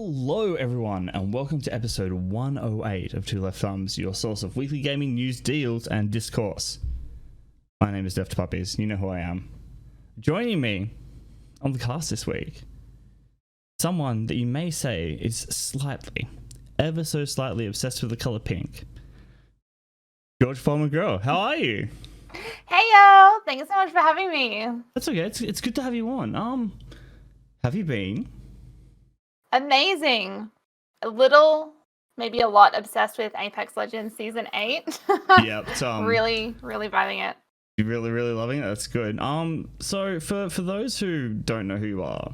Hello everyone and welcome to episode 108 of Two Left Thumbs, your source of weekly gaming news, deals and discourse. My name is Puppiez, you know who I am. Joining me on the cast this week, someone that you may say is slightly, ever so slightly obsessed with the colour pink. GeorgeForemanGrl, how are you? Hey y'all, thanks so much for having me. That's okay, it's good to have you on. Have you been? Amazing. A little, maybe a lot obsessed with Apex Legends Season 8. Yep. Really vibing it. You're really loving it? That's good. So for those who don't know who you are,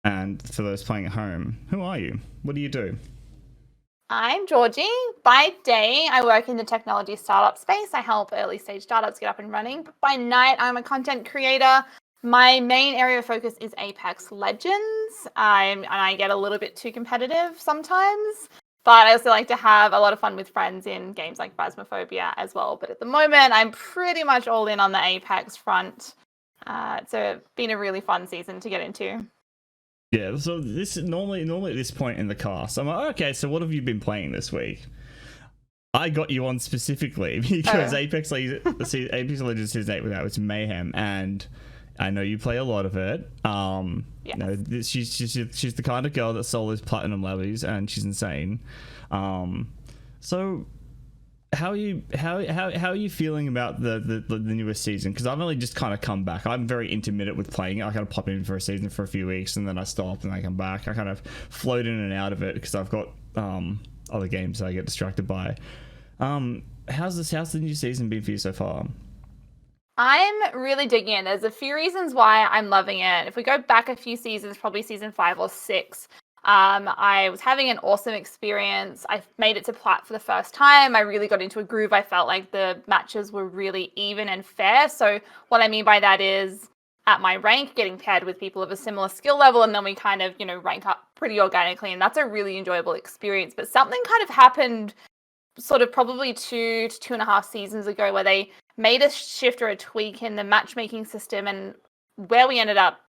and for those playing at home, who are you? What do you do? I'm Georgie. By day, I work in the technology startup space. I help early stage startups get up and running. But by night, I'm a content creator. My main area of focus is Apex Legends. I get a little bit too competitive sometimes, but I also like to have a lot of fun with friends in games like Phasmophobia as well. But at the moment, I'm pretty much all in on the Apex front. It's been a really fun season to get into. Yeah, so this normally at this point in the cast, I'm like, okay, so what have you been playing this week? I got you on specifically because Apex Legends Season 8 without its mayhem, and I know you play a lot of it. Yes. You know, she's the kind of girl that solos platinum levels, and she's insane. So how are you feeling about the newest season? Because I've only just kind of come back. I'm very intermittent with playing it. I kind of pop in for a season for a few weeks, and then I stop, and I come back. I kind of float in and out of it because I've got other games that I get distracted by. How's the new season been for you so far? I'm really digging it. There's a few reasons why I'm loving it. If we go back a few seasons, probably season 5 or 6, I was having an awesome experience. I made it to plat for the first time. I really got into a groove. I felt like the matches were really even and fair. So what I mean by that is at my rank, getting paired with people of a similar skill level, and then we kind of, rank up pretty organically. And that's a really enjoyable experience. But something kind of happened sort of probably 2 to 2.5 seasons ago where they made a shift or a tweak in the matchmaking system, and where we ended up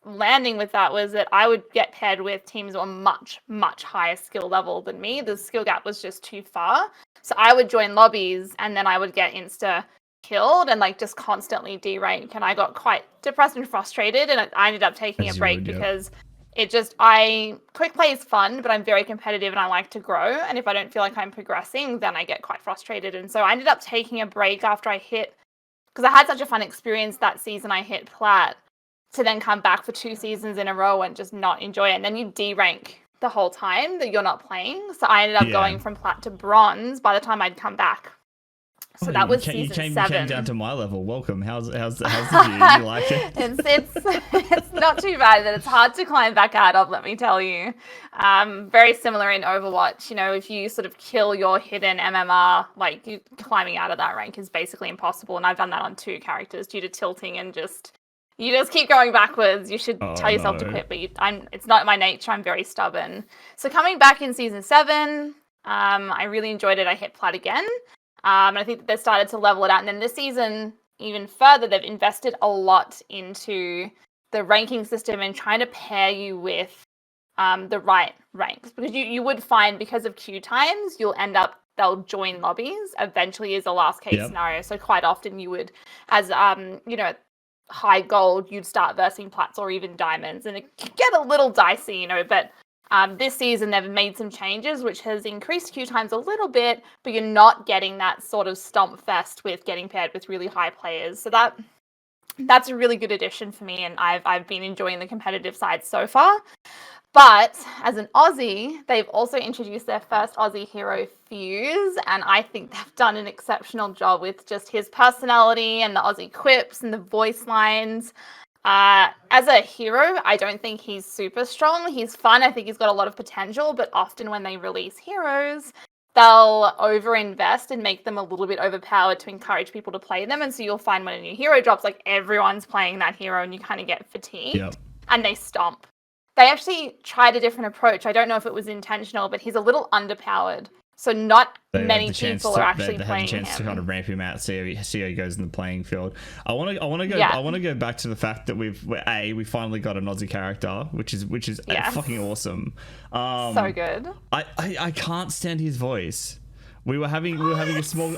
landing with that was that I would get paired with teams on much higher skill level than me. The skill gap was just too far. So I would join lobbies and then I would get insta killed and just constantly derank, and I got quite depressed and frustrated, and I ended up taking a break because quick play is fun, but I'm very competitive and I like to grow. And if I don't feel like I'm progressing, then I get quite frustrated. And so I ended up taking a break after because I had such a fun experience that season I hit plat, to then come back for 2 seasons in a row and just not enjoy it. And then you derank the whole time that you're not playing. So I ended up going from plat to bronze by the time I'd come back. So that was season 7. You came down to my level. Welcome. How's the view? You like it? It's not too bad, but it's hard to climb back out of, let me tell you. Very similar in Overwatch. If you sort of kill your hidden MMR, you climbing out of that rank is basically impossible. And I've done that on 2 characters due to tilting, and you just keep going backwards. You should tell yourself to quit, but it's not my nature. I'm very stubborn. So coming back in season 7, I really enjoyed it. I hit plat again. And I think that they've started to level it out. And then this season, even further, they've invested a lot into the ranking system and trying to pair you with the right ranks. Because you would find, because of queue times, they'll join lobbies eventually is the last case scenario. So quite often you would, as, high gold, you'd start versing plats or even diamonds. And it can get a little dicey, but this season they've made some changes which has increased queue times a little bit, but you're not getting that sort of stomp fest with getting paired with really high players. So that's a really good addition for me, and I've been enjoying the competitive side so far. But as an Aussie, they've also introduced their first Aussie hero, Fuse, and I think they've done an exceptional job with just his personality and the Aussie quips and the voice lines. As a hero, I don't think he's super strong. He's fun. I think he's got a lot of potential, but often when they release heroes, they'll overinvest and make them a little bit overpowered to encourage people to play them. And so you'll find when a new hero drops, everyone's playing that hero and you kind of get fatigued and they stomp. They actually tried a different approach. I don't know if it was intentional, but he's a little underpowered. So not They have many the chance people to, are actually they have playing the chance to him. kind of ramp him out, see how he goes in the playing field. I want to go back to the fact that we finally got an Aussie character, which is Yes. fucking awesome. So good. I can't stand his voice. We were having a small.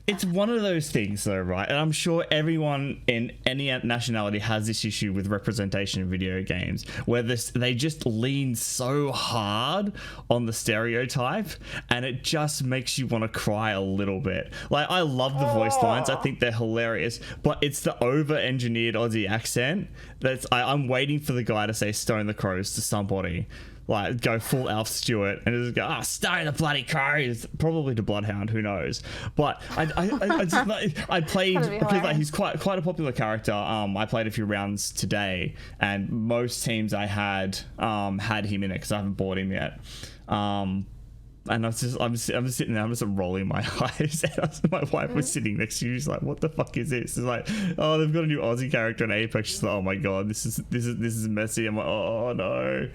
It's one of those things, though, right? And I'm sure everyone in any nationality has this issue with representation in video games, where they just lean so hard on the stereotype, and it just makes you want to cry a little bit. Like, I love the voice lines; I think they're hilarious, but it's the over-engineered Aussie accent I'm waiting for the guy to say "Stone the Crows" to somebody. Like, go full Alf Stewart and just go, stone the bloody crows. Probably to Bloodhound, who knows? But I played because like, he's quite a popular character. I played a few rounds today, and most teams I had him in it because I haven't bought him yet. And I'm sitting there, I'm just rolling my eyes. And my wife was sitting next to me. She's like, "What the fuck is this?" It's like, "Oh, they've got a new Aussie character in Apex." She's like, "Oh my god, this is messy." I'm like, "Oh no,"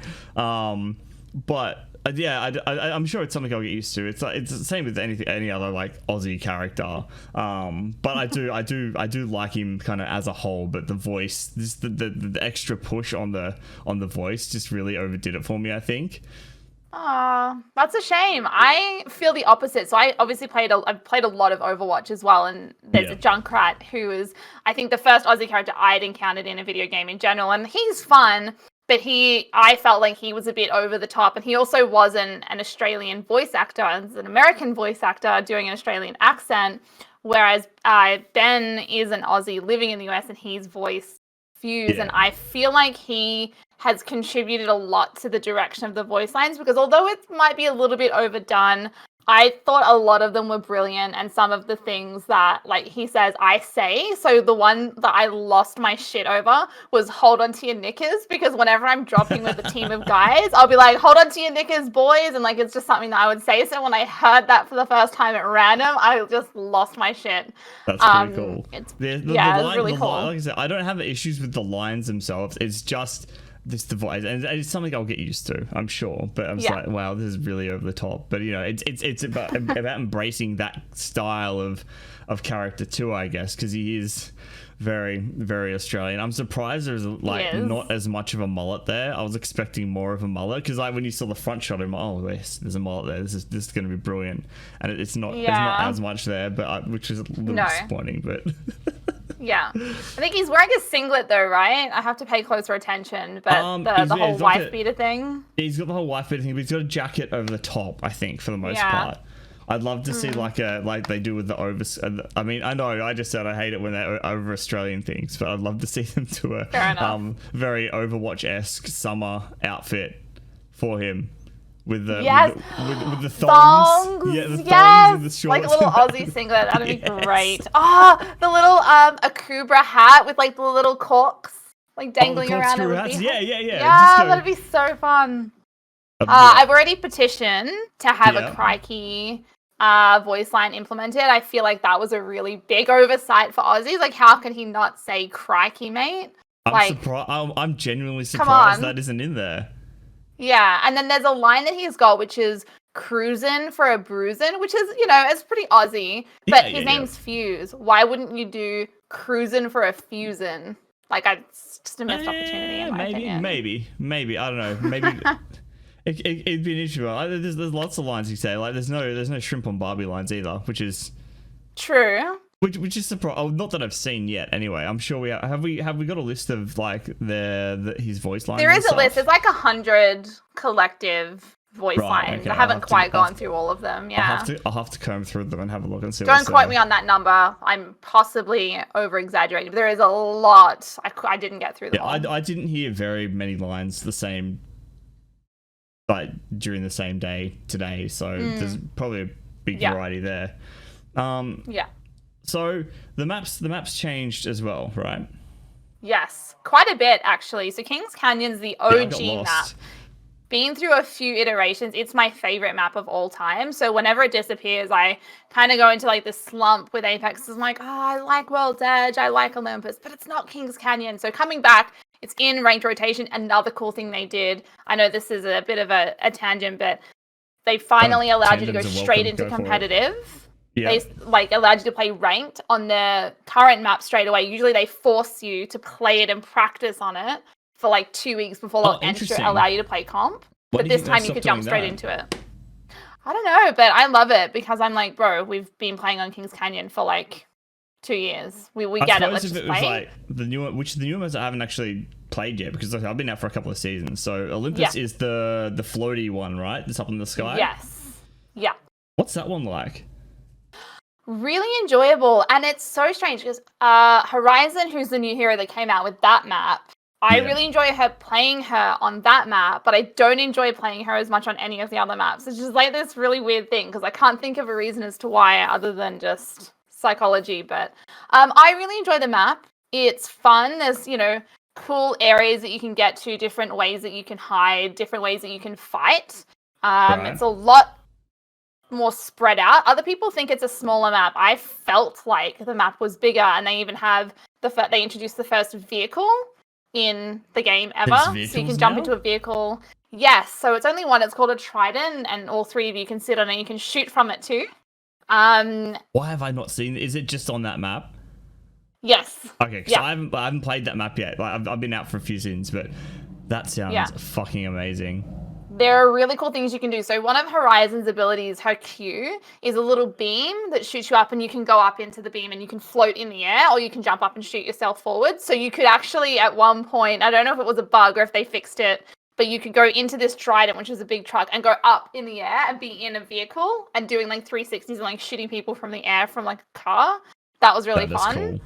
but yeah, I'm sure it's something I'll get used to. It's the same with any other like Aussie character. But I do like him kind of as a whole. But the voice, the extra push on the voice just really overdid it for me, I think. That's a shame. I feel the opposite. So I obviously I've played a lot of Overwatch as well, and there's a Junkrat who is, I think, the first Aussie character I'd encountered in a video game in general, and he's fun, but I felt like he was a bit over the top, and he also wasn't an Australian voice actor, as an American voice actor doing an Australian accent, whereas Ben is an Aussie living in the US, and he's voiced Fuse, and I feel like he has contributed a lot to the direction of the voice lines, because although it might be a little bit overdone, I thought a lot of them were brilliant, and some of the things that, like, he says, I say. So the one that I lost my shit over was "hold on to your knickers," because whenever I'm dropping with a team of guys, I'll be like, "hold on to your knickers, boys," and like, it's just something that I would say. So when I heard that for the first time at random, I just lost my shit. That's pretty cool. It's it's really cool. Like I said, I don't have issues with the lines themselves. It's just the voice, and it's something I'll get used to, I'm sure. But I'm just like, wow, this is really over the top. But you know, it's about embracing that style of character too, I guess, because he is very, very Australian. I'm surprised there's like not as much of a mullet there. I was expecting more of a mullet, because like when you saw the front shot, I'm like, oh, there's a mullet there. This is going to be brilliant, and it's not. There's not as much there, but which is a little disappointing. But yeah, I think he's wearing a singlet though, right? I have to pay closer attention, but the whole wife beater thing. He's got the whole wife beater thing, but he's got a jacket over the top, I think, for the most part. I'd love to see like they do with the over. I mean, I know I just said I hate it when they're over Australian things, but I'd love to see them do a very Overwatch-esque summer outfit for him. With the with the thongs. Yeah, the thongs and the shorts. Like a little Aussie singlet. That'd be great. Oh, the little Akubra hat with like the little corks like dangling around. Yeah, that'd be so fun. I've already petitioned to have a Crikey voice line implemented. I feel like that was a really big oversight for Aussies. Like, how could he not say Crikey, mate? I'm genuinely surprised that isn't in there. Yeah, and then there's a line that he's got, which is "cruisin' for a bruisin'," which is, you know, it's pretty Aussie. But his name's Fuse. Why wouldn't you do "cruisin' for a fusin'"? Like, it's just a missed opportunity. In my opinion. Maybe. I don't know. Maybe it'd be an issue. There's lots of lines you say. Like, there's no shrimp on Barbie lines either, which is true. Which is surprising. Oh, not that I've seen yet. Anyway, I'm sure we have we got a list of like his voice lines. There is a list. There's like 100 collective voice lines. Okay. I haven't quite gone through all of them. Yeah, I'll have to comb through them and have a look and see. Don't quote me on that number. I'm possibly over exaggerating. But there is a lot. I didn't get through them. Yeah, I didn't hear very many lines the same, like during the same day today. So there's probably a big variety there. Yeah. So the maps changed as well, right? Yes, quite a bit actually. So Kings Canyon's the OG map. Been through a few iterations. It's my favorite map of all time. So whenever it disappears, I kind of go into like this slump with Apex. I'm like, oh, I like World's Edge, I like Olympus, but it's not Kings Canyon. So coming back, it's in ranked rotation. Another cool thing they did. I know this is a bit of a tangent, but they finally allowed you to go Tendons are straight welcome. into Go for it. competitive. Yeah. They like allowed you to play ranked on the current map straight away. Usually they force you to play it and practice on it for like 2 weeks before they'll interesting. allow you to play comp. Why But do you this think they time you could stopped jump doing straight that? into it. I don't know, but I love it because I'm like, bro, we've been playing on Kings Canyon for like 2 years. We I get it. suppose Let's if just it was play. like the newer ones I haven't actually played yet because I've been out for a couple of seasons. So Olympus is the floaty one, right? That's up in the sky. Yes. Yeah. What's that one like? Really enjoyable, and it's so strange because Horizon, who's the new hero that came out with that map, I really enjoy playing her on that map, but I don't enjoy playing her as much on any of the other maps. It's just like this really weird thing because I can't think of a reason as to why other than just psychology. But I really enjoy the map. It's fun. There's, cool areas that you can get to, different ways that you can hide, different ways that you can fight. It's a lot more spread out. Other people think it's a smaller map. I felt like the map was bigger, and they even have they introduced the first vehicle in the game ever, so you can jump into a vehicle. Yes, so it's only one. It's called a Trident, and all three of you can sit on it. You can shoot from it too. Why have I not seen? Is it just on that map? Yes. Okay, because I haven't played that map yet. Like I've been out for a few seasons, but that sounds fucking amazing. There are really cool things you can do. So one of Horizon's abilities, her Q, is a little beam that shoots you up, and you can go up into the beam and you can float in the air, or you can jump up and shoot yourself forward. So you could actually, at one point, I don't know if it was a bug or if they fixed it, but you could go into this Trident, which is a big truck, and go up in the air and be in a vehicle and doing like 360s and like shooting people from the air from like a car. That was really fun. Cool.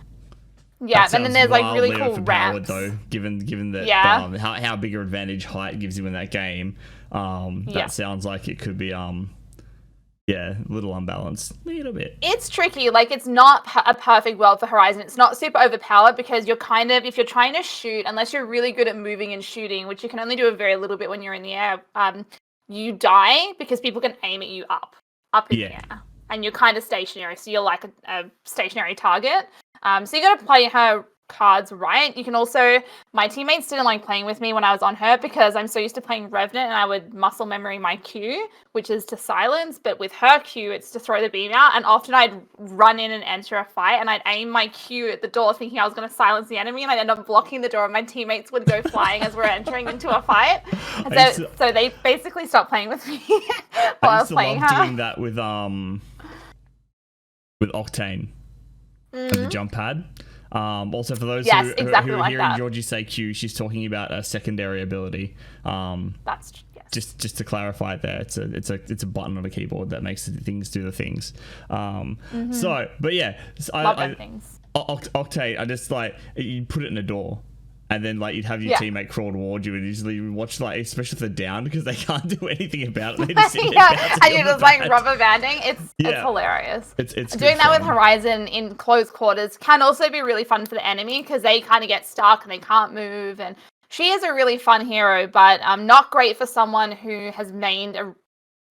Yeah, and then there's like really cool ramps. Though, given that how big an advantage height gives you in that game, that sounds like it could be a little unbalanced, a little bit. It's tricky. Like, it's not a perfect world for Horizon. It's not super overpowered because you're kind of, if you're trying to shoot, unless you're really good at moving and shooting, which you can only do a very little bit when you're in the air, you die because people can aim at you up in the air, and you're kind of stationary. So you're like a stationary target. So you got to play her cards right. You can also, my teammates didn't like playing with me when I was on her because I'm so used to playing Revenant, and I would muscle memory my Q, which is to silence, but with her Q, it's to throw the beam out. And often I'd run in and enter a fight, and I'd aim my Q at the door thinking I was going to silence the enemy, and I'd end up blocking the door, and my teammates would go flying as we're entering into a fight. And so they basically stopped playing with me while I was playing her. Doing that with Octane. The jump pad. Also, for those who are hearing Georgie say Q, she's talking about a secondary ability. That's just to clarify there, it's a button on a keyboard that makes things do the things. So, but yeah, Octane, I just like you put it in a door. And then, like, you'd have your teammate crawl towards you, and usually watch, like, especially if they're down, because they can't do anything about it. They just sit there and you're just like rubber banding. It's hilarious. It's doing that with Horizon in close quarters can also be really fun for the enemy because they kind of get stuck and they can't move. And she is a really fun hero, but not great for someone who has mained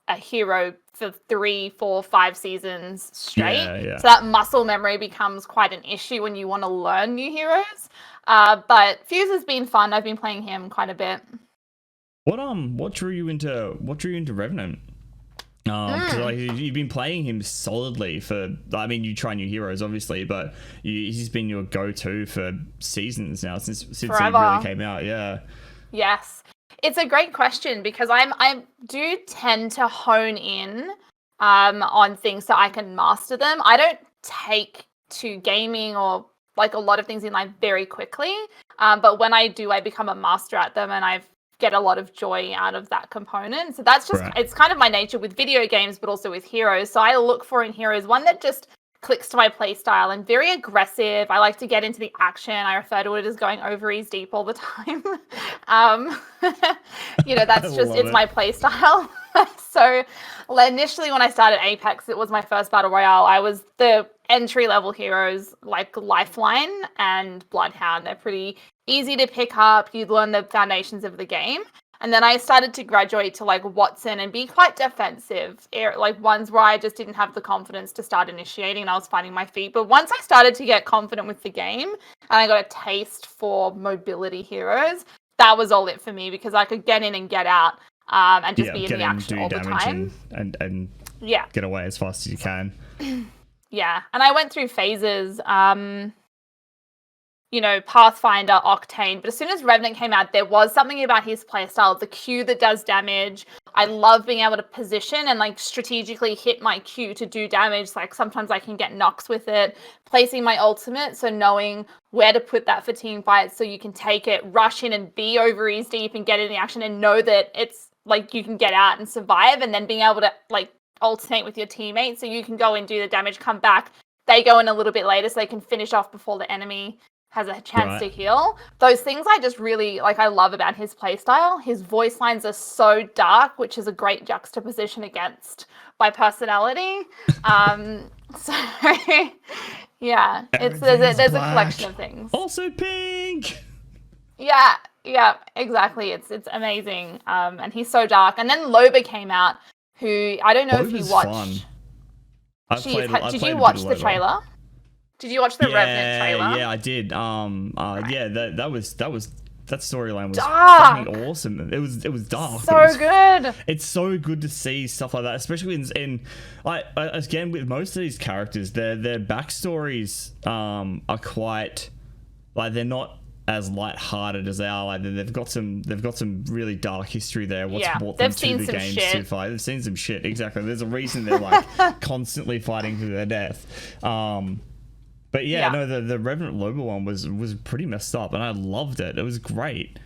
a hero for 3, 4, 5 seasons straight. So that muscle memory becomes quite an issue when you want to learn new heroes. But Fuse has been fun. I've been playing him quite a bit. What drew you into Revenant? Because like, you've been playing him solidly for. I mean, you try new heroes, obviously, but he's been your go-to for seasons now since he really came out. Yeah. Yes, it's a great question because I do tend to hone in on things so I can master them. I don't take to gaming or like a lot of things in life very quickly. But when I do, I become a master at them, and I get a lot of joy out of that component. So that's just, it's kind of my nature with video games, but also with heroes. So I look for in heroes one that just clicks to my play style and very aggressive. I like to get into the action. I refer to it as going ovaries deep all the time. That's just, it's my play style. So initially when I started Apex, it was my first battle royale. I was the entry-level heroes like Lifeline and Bloodhound. They're pretty easy to pick up. You'd learn the foundations of the game. And then I started to graduate to like Watson and be quite defensive, like ones where I just didn't have the confidence to start initiating and I was finding my feet. But once I started to get confident with the game and I got a taste for mobility heroes, that was all it for me because I could get in and get out. and just be in get the action do all the damage time. and Yeah. get away as fast as you can. Yeah, and I went through phases, Pathfinder, Octane, but as soon as Revenant came out, there was something about his playstyle, the Q that does damage. I love being able to position and like strategically hit my Q to do damage. Like sometimes I can get knocks with it, placing my ultimate, so knowing where to put that for team fights so you can take it, rush in and be overease deep and get in the action and know that it's like you can get out and survive, and then being able to like alternate with your teammates so you can go and do the damage, come back, they go in a little bit later so they can finish off before the enemy has a chance to heal. Those things I just really I love about his playstyle. His voice lines are so dark, which is a great juxtaposition against my personality. So yeah, there's a collection of things. Also pink. Yeah, exactly. It's amazing. And he's so dark. And then Loba came out, who I don't know if you watched. Fun. Did you watch the trailer? Did you watch the Revenant trailer? Yeah, I did. Yeah, that storyline was dark. fucking awesome. It was dark. So good. It's so good to see stuff like that, especially in again with most of these characters, their backstories are quite they're not as light-hearted as they are. Like they've got some really dark history there. What's brought them to the games so far? They've seen some shit. Exactly. There's a reason they're constantly fighting to their death. But the Revenant Loba one was pretty messed up, and I loved it. It was great.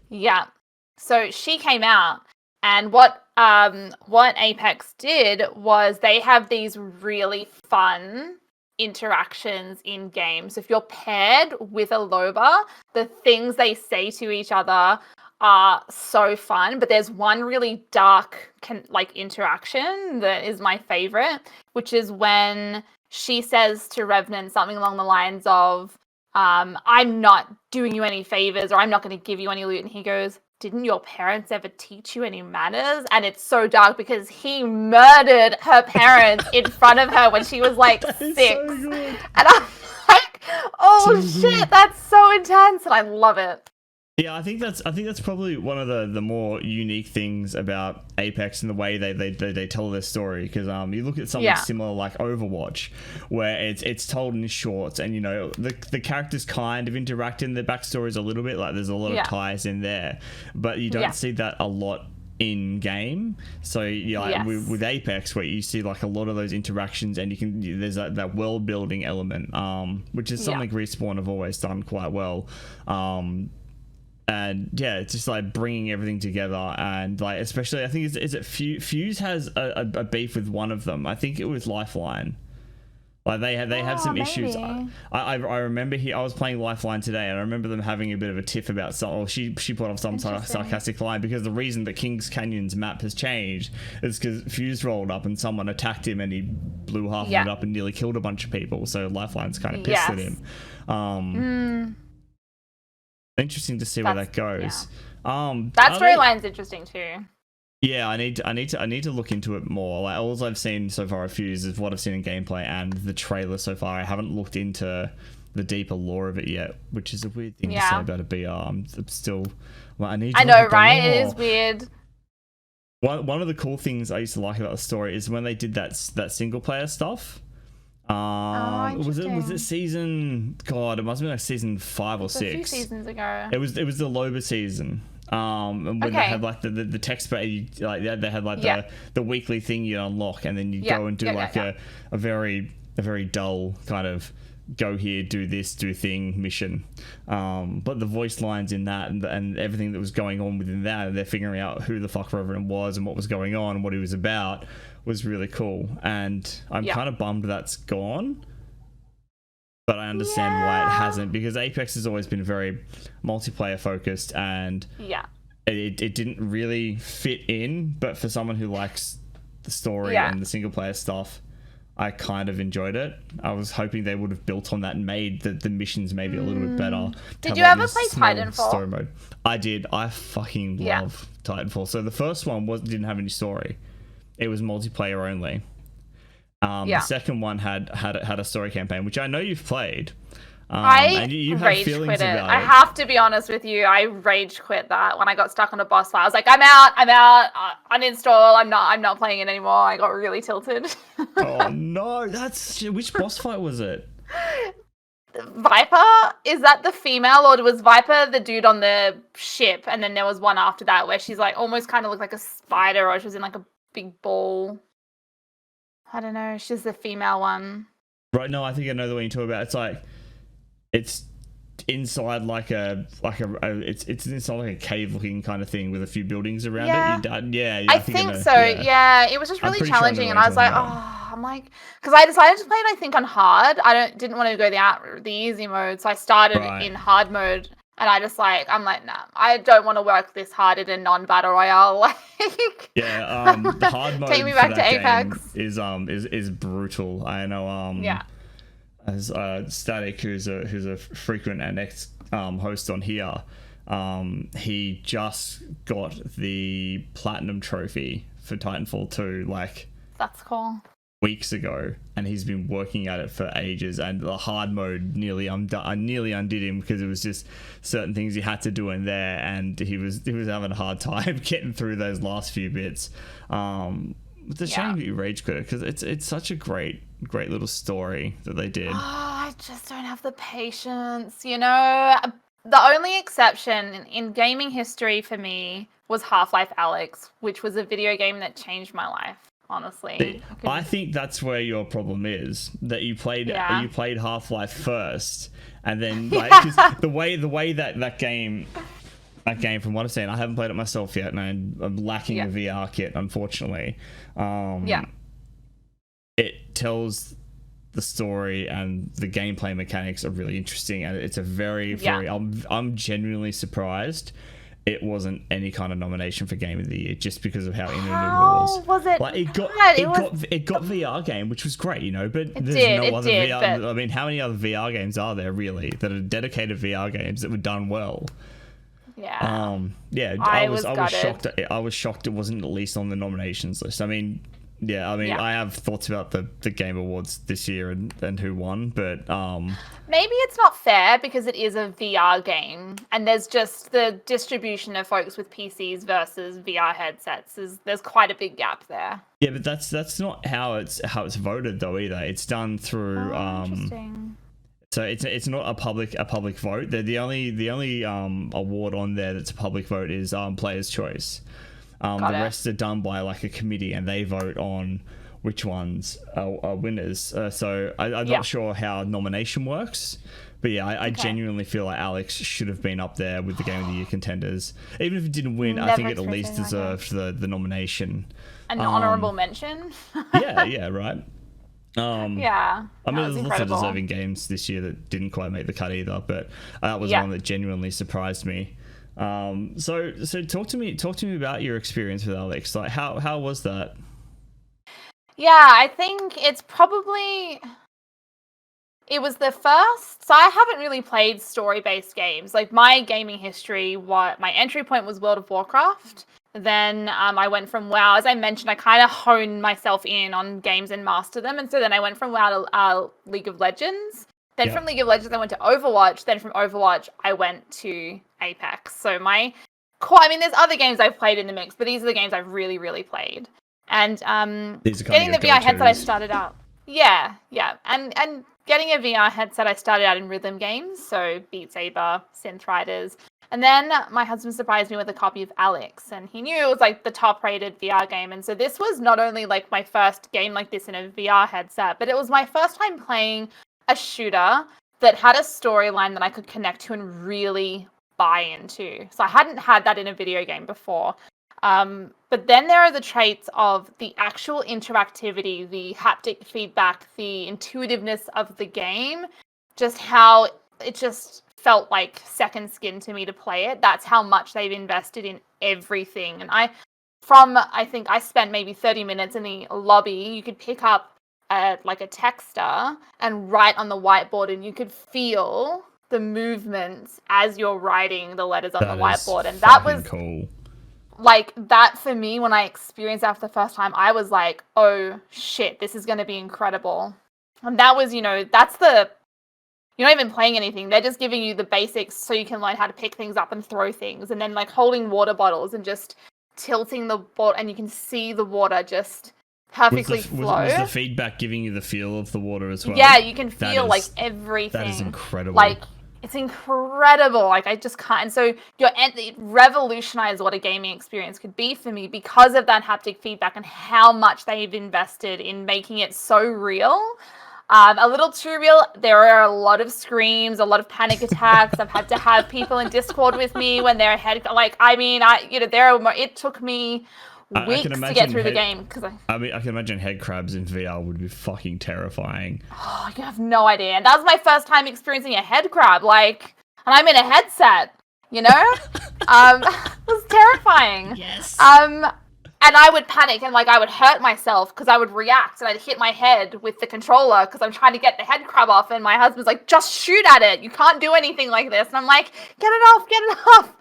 Yeah. So she came out, and what Apex did was they have these really fun interactions in games. If you're paired with a Loba, the things they say to each other are so fun. But there's one really dark interaction that is my favorite, which is when she says to Revenant something along the lines of, I'm not doing you any favors, or I'm not going to give you any loot. And he goes, didn't your parents ever teach you any manners? And it's so dark because he murdered her parents in front of her when she was 6. So and I'm like, oh shit, that's so intense. And I love it. Yeah, I think that's probably one of the more unique things about Apex and the way they tell their story. Because you look at something similar like Overwatch, where it's told in shorts, and the characters kind of interact in their backstories a little bit. Like there's a lot of ties in there, but you don't see that a lot in game. So with Apex, where you see a lot of those interactions, and there's that world building element, which is something Respawn have always done quite well. And it's just bringing everything together, and especially I think is it Fuse has a beef with one of them. I think it was Lifeline. They have some issues. I remember I was playing Lifeline today, and I remember them having a bit of a tiff about some. Or she put off some sarcastic line because the reason that Kings Canyon's map has changed is because Fuse rolled up and someone attacked him, and he blew half of it up and nearly killed a bunch of people. So Lifeline's kind of pissed at him. Interesting to see where that goes. That storyline's interesting too. Yeah, I need to look into it more. All I've seen so far of Fuse is what I've seen in gameplay and the trailer so far. I haven't looked into the deeper lore of it yet, which is a weird thing to say about a BR. I'm still I know, right? It is weird. One of the cool things I used to like about the story is when they did that single player stuff. Was it season? God, it must have been season 5 or 6. A few seasons ago. It was the Loba season. And when they had the text, they had the weekly thing you unlock, and then you go and do a very dull kind of go here, do this, do thing mission. But the voice lines in that and everything that was going on within that, and they're figuring out who the fuck Revenant was and what was going on and what he was about, was really cool. And I'm kind of bummed that's gone, but I understand why it hasn't, because Apex has always been very multiplayer focused, and it didn't really fit in. But for someone who likes the story and the single player stuff, I kind of enjoyed it. I was hoping they would have built on that and made the missions maybe a little bit better. Did you ever play Titanfall? Story mode. I did. I fucking love Titanfall. So the first one didn't have any story. It was multiplayer only. The second one had a story campaign, which I know you've played. And you have rage feelings quit it. about I it. have to be honest with you. I rage quit that when I got stuck on a boss fight. I was like, I'm out, uninstall. I'm not playing it anymore. I got really tilted. Oh no, which boss fight was it? Viper? Is that the female, or was Viper the dude on the ship? And then there was one after that where she's like almost kind of looked like a spider, or she was in like a big ball. I don't know. She's the female one. Right, no, I think I know the one you're talking about. It's like it's inside it's inside like a cave looking kind of thing with a few buildings around it. Yeah, I think so. Yeah, it was just really challenging, and I was like, I'm like, because I decided to play it, I think, on hard. Didn't want to go the easy mode, so I started in hard mode, and I'm like, nah, I don't want to work this hard in a non-battle royale. Like, the hard mode take me back to Apex is brutal. I know. As Static, who's a frequent and ex host on here, he just got the platinum trophy for Titanfall 2 like that's cool weeks ago, and he's been working at it for ages. And the hard mode nearly undid him because it was just certain things he had to do in there, and he was having a hard time getting through those last few bits. It's a shame that you rage quit it because it's such a great little story that they did. I just don't have the patience, you know. The only exception in gaming history for me was Half-Life Alyx, which was a video game that changed my life, honestly. I think that's where your problem is, that you played Half-Life first, and then like 'cause the way that game, from what I've seen, I haven't played it myself yet, and I'm lacking a VR kit, unfortunately. It tells the story, and the gameplay mechanics are really interesting, and it's a very I'm genuinely surprised it wasn't any kind of nomination for Game of the Year just because of how innovative it was. Was it? Like it got VR game, which was great, you know, but there's no other VR. I mean, how many other VR games are there really that are dedicated VR games that were done well? I was shocked. I was shocked it wasn't at least on the nominations list. I mean, I have thoughts about the Game Awards this year and who won, but maybe it's not fair because it is a VR game, and there's just the distribution of folks with PCs versus VR headsets. There's quite a big gap there. Yeah, but that's not how it's voted though either. It's done through interesting. So it's not a public vote. The only award on there that's a public vote is Player's Choice. The rest are done by like a committee, and they vote on which ones are winners. So I'm not sure how nomination works, but I genuinely feel like Alyx should have been up there with the Game of the Year contenders. Even if it didn't win, I think it at least deserved the nomination. An honorable mention. Right. I mean, there's lots of deserving games this year that didn't quite make the cut either, but that was one that genuinely surprised me. So talk to me about your experience with Alyx. Like, how was that? Yeah, I think it was the first. So I haven't really played story-based games. Like, my gaming history, my entry point was World of Warcraft. Then I went from WoW. As I mentioned, I kind of honed myself in on games and master them. And so then I went from WoW to League of Legends. Then from League of Legends, I went to Overwatch. Then from Overwatch, I went to Apex. So my core, I mean, there's other games I've played in the mix, but these are the games I've really, really played. And getting the VR headset, I started out. Yeah. And getting a VR headset, I started out in rhythm games. So Beat Saber, Synth Riders. And then my husband surprised me with a copy of Alyx, and he knew it was like the top-rated VR game. And so this was not only like my first game like this in a VR headset, but it was my first time playing a shooter that had a storyline that I could connect to and really buy into. So I hadn't had that in a video game before. But then there are the traits of the actual interactivity, the haptic feedback, the intuitiveness of the game, just how it just felt like second skin to me to play it. That's how much they've invested in everything. And I think I spent maybe 30 minutes in the lobby. You could pick up like a texter and write on the whiteboard, and you could feel the movements as you're writing the letters on the whiteboard. And that was cool. Like, that for me, when I experienced that for the first time, I was like, oh shit, this is going to be incredible. And that was, that's the you're not even playing anything. They're just giving you the basics so you can learn how to pick things up and throw things, and then like holding water bottles and just tilting the bottle, and you can see the water just perfectly flow. Was the feedback giving you the feel of the water as well? Yeah, you can feel like everything. That is incredible. Like, it's incredible. Like, I just can't. And so it revolutionized what a gaming experience could be for me because of that haptic feedback and how much they've invested in making it so real. A little too real. There are a lot of screams, a lot of panic attacks. I've had to have people in Discord with me when they're ahead. Like, I mean, it took me weeks to get through the game. I can imagine head crabs in VR would be fucking terrifying. Oh, you have no idea. And that was my first time experiencing a head crab. Like, and I'm in a headset, you know? It was terrifying. Yes. And I would panic and like I would hurt myself because I would react and I'd hit my head with the controller because I'm trying to get the head crab off, and my husband's like, just shoot at it. You can't do anything like this. And I'm like, get it off.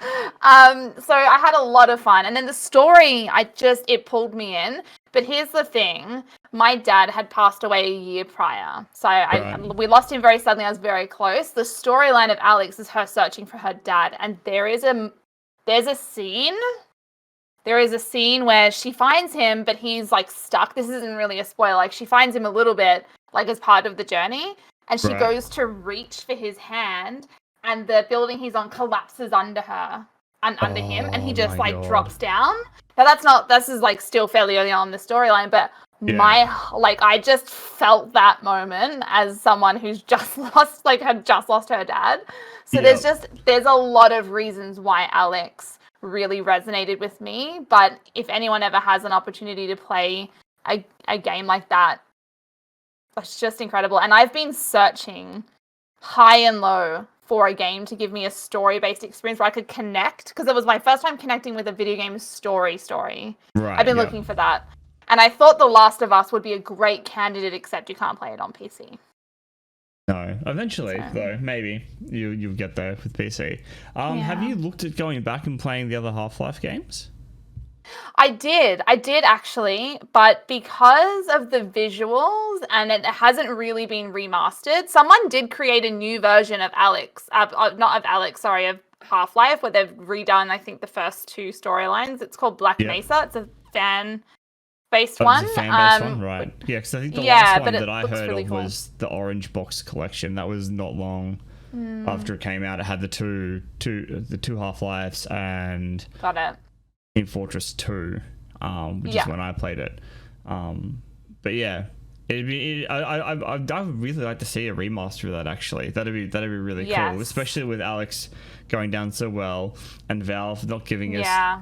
So I had a lot of fun. And then the story, it pulled me in. But here's the thing. My dad had passed away a year prior. So we lost him very suddenly. I was very close. The storyline of Alyx is her searching for her dad. And there's a scene. There is a scene where she finds him, but he's like stuck. This isn't really a spoiler. Like, she finds him a little bit like as part of the journey, and she goes to reach for his hand, and the building he's on collapses under her and under him, and he just like drops down. Now this is like still fairly early on in the storyline, but I just felt that moment as someone who's had just lost her dad. So there's a lot of reasons why Alyx really resonated with me, but if anyone ever has an opportunity to play a game like that, it's just incredible. And I've been searching high and low for a game to give me a story-based experience where I could connect, because it was my first time connecting with a video game story. I've been looking for that, and I thought The Last of Us would be a great candidate, except you can't play it on PC. No, eventually though, maybe you'll get there with PC. Have you looked at going back and playing the other Half-Life games? I did actually, but because of the visuals and it hasn't really been remastered, someone did create a new version of Alyx, of Half-Life, where they've redone, I think, the first two storylines. It's called Black Mesa. It's a fan-based one. It's a fan-based one, right? Yeah, because I think the last one that I heard of was the Orange Box Collection. That was not long after it came out. It had the two Half-Lives and got it. In Fortress 2, which is when I played it. But yeah, I'd really like to see a remaster of that. Actually, that'd be really cool, especially with Alyx going down so well and Valve not giving us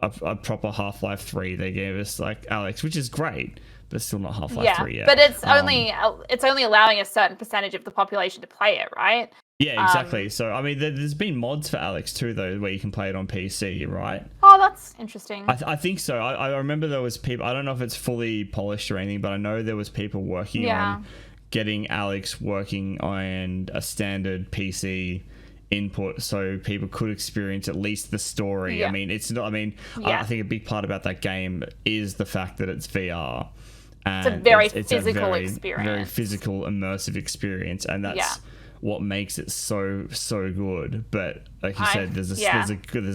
a proper Half-Life 3. They gave us like Alyx, which is great, but it's still not Half-Life 3 yet. But it's only allowing a certain percentage of the population to play it, right? Yeah, exactly. So, I mean, there's been mods for Alyx too, though, where you can play it on PC, right? Oh, that's interesting. I think so. I remember there was people, I don't know if it's fully polished or anything, but I know there was people working on getting Alyx working on a standard PC input so people could experience at least the story. I mean, it's not, I think a big part about that game is the fact that it's VR. And it's a very physical experience. Very physical, immersive experience, and that's what makes it so good. But like you said, there's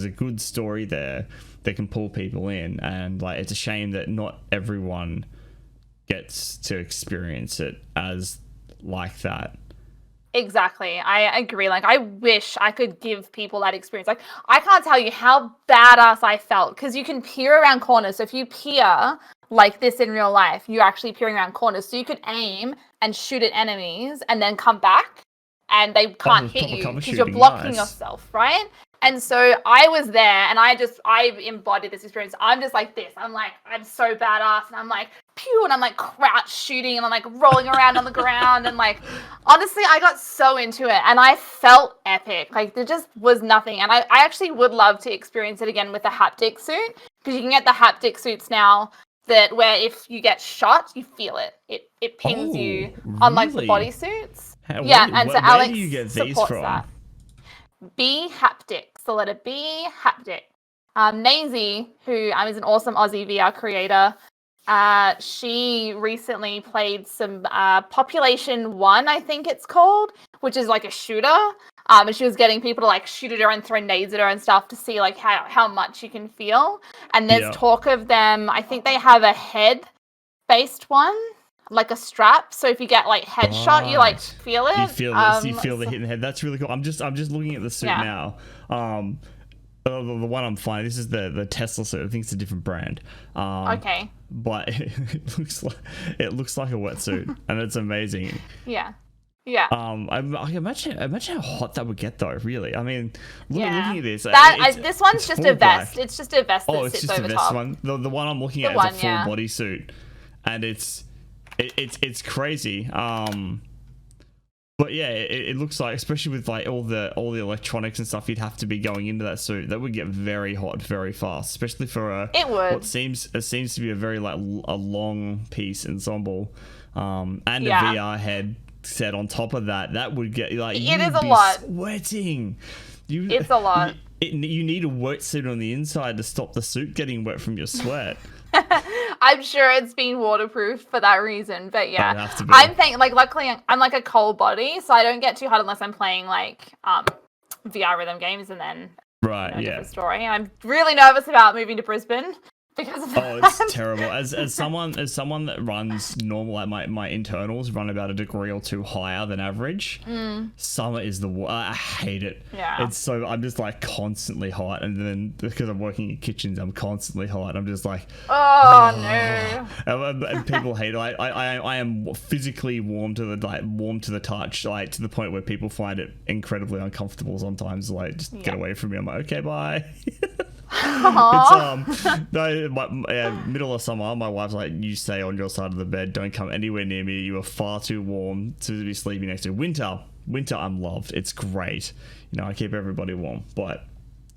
a good story there that can pull people in, and like it's a shame that not everyone gets to experience it as like that. Exactly. I agree. Like, I wish I could give people that experience. Like, I can't tell you how badass I felt, because you can peer around corners. So if you peer like this in real life, you're actually peering around corners. So you could aim and shoot at enemies and then come back, and they can't hit you because you're blocking yourself, right? And so I was there, and I embodied this experience. I'm just like this. I'm so badass, and I'm like, pew, and I'm like crouch shooting, and I'm like rolling around on the ground, and like, honestly, I got so into it, and I felt epic. Like, there just was nothing. And I actually would love to experience it again with a haptic suit, because you can get the haptic suits now that where if you get shot, you feel it. It pings you on like the bodysuits. And so Alyx do you get these from? That. B Haptics, the letter B Haptic. Nazy, who is an awesome Aussie VR creator, She recently played some Population 1, I think it's called, which is like a shooter. And she was getting people to like shoot at her and throw nades at her and stuff to see like how much you can feel. And there's talk of them. I think they have a head-based one, like a strap. So if you get like headshot, you like feel it. You feel this. You feel the hit in the head. That's really cool. I'm just looking at the suit now. The one I'm finding, this is the Tesla suit. I think it's a different brand. Okay. But it looks like a wetsuit, and it's amazing. Yeah. I imagine how hot that would get, though. Really, I mean, looking at this, this one's just a vest. It's just a vest that sits over top. One. The one I'm looking at is a full body suit, and it's crazy. But yeah, it looks like, especially with like all the electronics and stuff, you'd have to be going into that suit. That would get very hot very fast, especially for what seems to be a very like a long piece ensemble, and a VR head set on top of that. That would get like it is a lot. Sweating. It's a lot. You need a wetsuit on the inside to stop the suit getting wet from your sweat. I'm sure it's been waterproof for that reason, but yeah, I'm thinking like luckily I'm like a cold body, so I don't get too hot unless I'm playing like VR rhythm games, and then different story. I'm really nervous about moving to Brisbane because of that. It's terrible. As someone that runs normal, like my internals run about a degree or two higher than average. Summer is I hate it. Yeah. It's so I'm just like constantly hot, and then because I'm working in kitchens, I'm constantly hot. I'm just like, no. And people hate it. I am physically warm to the touch, like to the point where people find it incredibly uncomfortable sometimes. Like, just get away from me. I'm like, okay, bye. It's middle of summer, my wife's like, you stay on your side of the bed, don't come anywhere near me, you are far too warm to be sleeping next to. Winter I'm loved, it's great, I keep everybody warm, but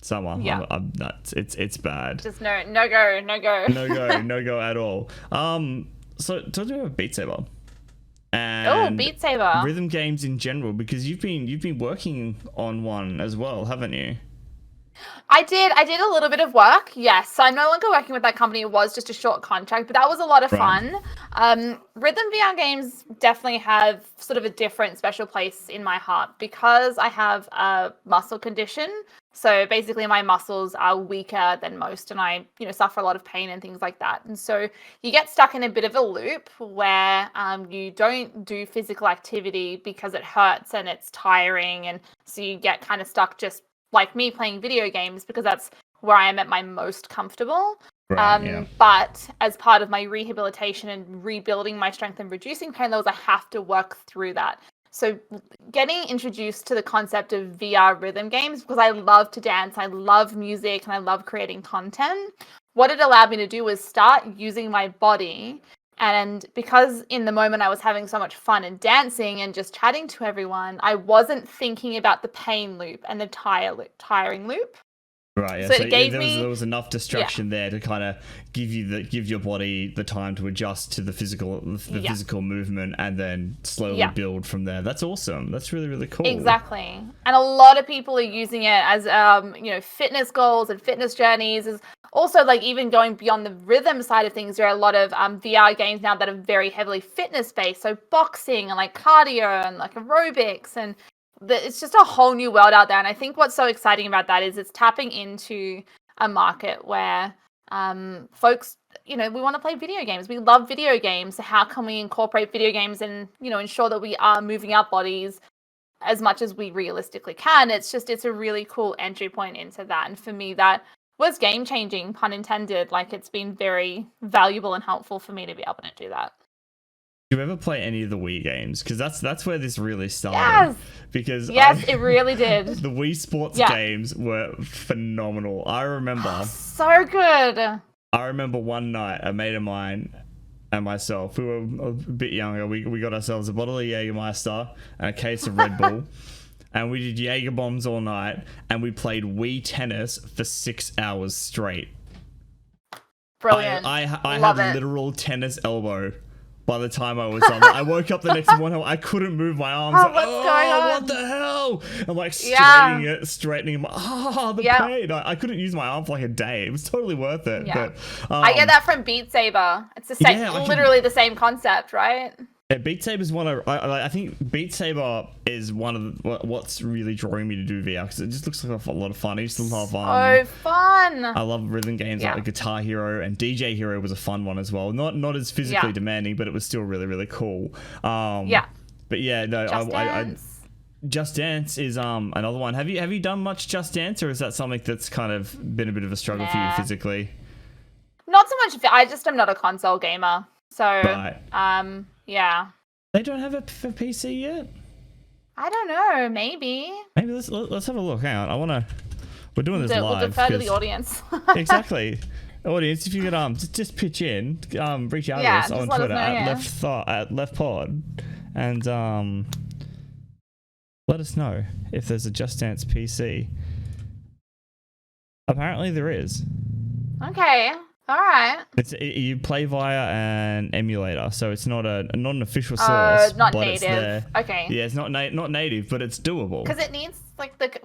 summer I'm nuts. It's bad. Just no go no go at all. So talk to me about Beat Saber and Beat Saber rhythm games in general, because you've been working on one as well, haven't you? I did a little bit of work, yes. So I'm no longer working with that company. It was just a short contract, but that was a lot of fun. Rhythm VR games definitely have sort of a different special place in my heart because I have a muscle condition. So basically my muscles are weaker than most, and I, suffer a lot of pain and things like that. And so you get stuck in a bit of a loop where you don't do physical activity because it hurts and it's tiring. And so you get kind of stuck just like me playing video games because that's where I am at my most comfortable. But as part of my rehabilitation and rebuilding my strength and reducing pain levels, I have to work through that. So getting introduced to the concept of VR rhythm games, because I love to dance, I love music, and I love creating content, what it allowed me to do was start using my body. And because in the moment I was having so much fun and dancing and just chatting to everyone, I wasn't thinking about the pain loop and the tiring loop. Right. Yeah. So there was enough distraction there to kind of give your body the time to adjust to the physical movement, and then slowly build from there. That's awesome. That's really, really cool. Exactly. And a lot of people are using it as fitness goals and fitness journeys. Is also like even going beyond the rhythm side of things. There are a lot of VR games now that are very heavily fitness based. So boxing and like cardio and like aerobics, and it's just a whole new world out there. And I think what's so exciting about that is it's tapping into a market where folks, we want to play video games. We love video games. So how can we incorporate video games and, ensure that we are moving our bodies as much as we realistically can? It's a really cool entry point into that. And for me, that was game changing, pun intended. Like, it's been very valuable and helpful for me to be able to do that. Do you ever play any of the Wii games? Because that's where this really started. Yes. Because it really did. The Wii Sports games were phenomenal. I remember. So good. I remember one night, a mate of mine and myself, we were a bit younger. We got ourselves a bottle of Jägermeister and a case of Red Bull, and we did Jaeger bombs all night, and we played Wii tennis for 6 hours straight. Brilliant. I had literal tennis elbow by the time I was done. Like, I woke up the next morning, I couldn't move my arms. Oh, Like, what's going on? What the hell? I'm like straightening. The pain. I couldn't use my arm for like a day. It was totally worth it. Yeah. But I get that from Beat Saber. It's the same, literally the same concept, right? Yeah, Beat Saber is one of I think Beat Saber is one of what's really drawing me to do VR because it just looks like a lot of fun. I used to love so fun. I love rhythm games like Guitar Hero, and DJ Hero was a fun one as well. Not as physically demanding, but it was still really, really cool. But yeah, no, Just Dance is another one. Have you done much Just Dance, or is that something that's kind of been a bit of a struggle for you physically? Not so much. I just am not a console gamer, so yeah. They don't have it for PC yet? I don't know. Maybe let's have a look. Hang on. We're doing this live. We'll defer to the audience. Exactly. Audience, if you could just pitch in, reach out to us on Twitter at leftpod, and let us know if there's a Just Dance PC. Apparently there is. Okay. All right. You play via an emulator, so it's not an official source. Not but native. It's there. Okay. Yeah, it's not native, but it's doable. Because it needs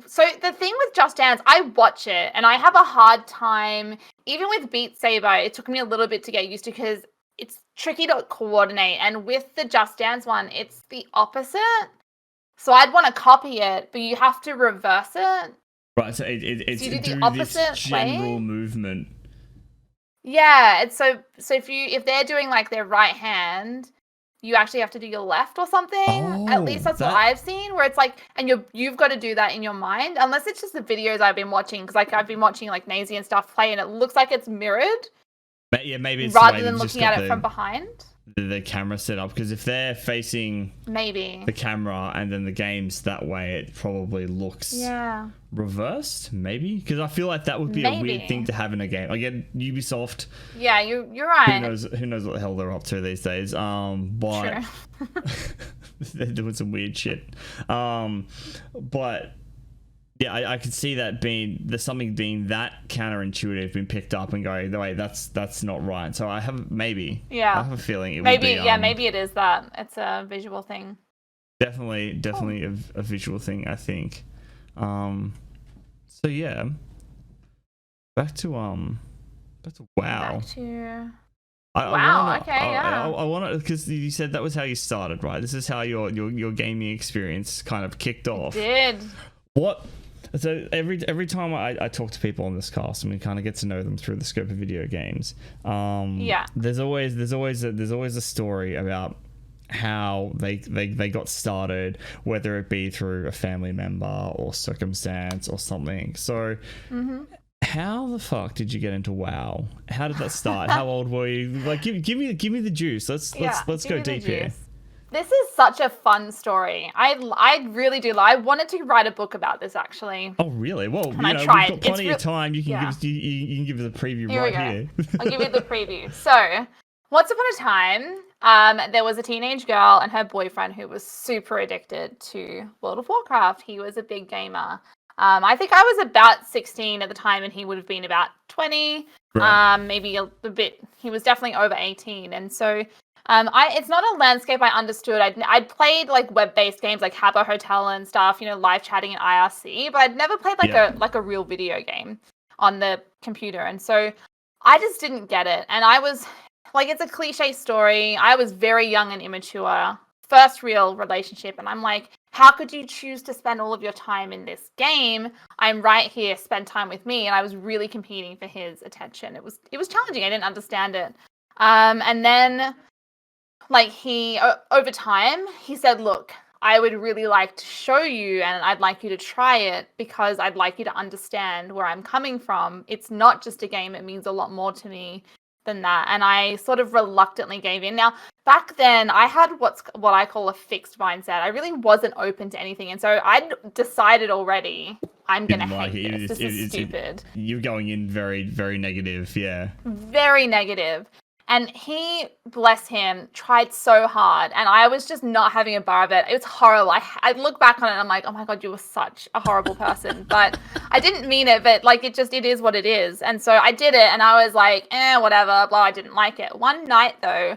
so the thing with Just Dance, I watch it and I have a hard time. Even with Beat Saber, it took me a little bit to get used to because it's tricky to coordinate. And with the Just Dance one, it's the opposite. So I'd want to copy it, but you have to reverse it. Right. So it's you do the opposite this general movement. Yeah, it's so if they're doing like their right hand, you actually have to do your left or something. At least that's what I've seen, where it's like, and you've got to do that in your mind, unless it's just the videos I've been watching, because like I've been watching like Nazy and stuff play, and it looks like it's mirrored. But yeah, maybe it's rather than looking at it from behind. The camera set up, because if they're facing the camera and then the game's that way, it probably looks reversed, maybe, because I feel like that would be a weird thing to have in a game. Again, Ubisoft, you're right. Who knows what the hell they're up to these days, but they're doing some weird shit, but yeah, I could see that there's something being that counterintuitive, being picked up and going, no, wait, that's not right. So I have I have a feeling it would be. Maybe it is that. It's a visual thing. Definitely a visual thing, I think. So yeah, back to WoW. I want to, because you said that was how you started, right? This is how your gaming experience kind of kicked off. It did. What? So every time I talk to people on this cast and we kind of get to know them through the scope of video games, there's always a story about how they got started, whether it be through a family member or circumstance or something. So how the fuck did you get into WoW? How did that start? How old were you? Like, give me the juice. Let's go deep here. This is such a fun story. I really do. I wanted to write a book about this, actually. Oh, really? Well, we've got plenty of time. You can give us a preview here. I'll give you the preview. So, once upon a time, there was a teenage girl and her boyfriend who was super addicted to World of Warcraft. He was a big gamer. I think I was about 16 at the time, and he would have been about 20. Right. Maybe a bit. He was definitely over 18, and so. It's not a landscape I understood. I'd played like web-based games like Habbo Hotel and stuff, live chatting in IRC, but I'd never played like a real video game on the computer. And so I just didn't get it. And I was like, it's a cliche story. I was very young and immature. First real relationship. And I'm like, how could you choose to spend all of your time in this game? I'm right here, spend time with me. And I was really competing for his attention. It was challenging. I didn't understand it. And then like over time, he said, look, I would really like to show you and I'd like you to try it because I'd like you to understand where I'm coming from. It's not just a game. It means a lot more to me than that. And I sort of reluctantly gave in. Now, back then, I had what I call a fixed mindset. I really wasn't open to anything. And so I'd decided already, I'm going to hate this. This is stupid. You're going in very, very negative, yeah. Very negative. And he, bless him, tried so hard. And I was just not having a bar of it. It was horrible. I look back on it and I'm like, oh my God, you were such a horrible person. But I didn't mean it, but like it is what it is. And so I did it and I was like, whatever, blah, I didn't like it. One night though,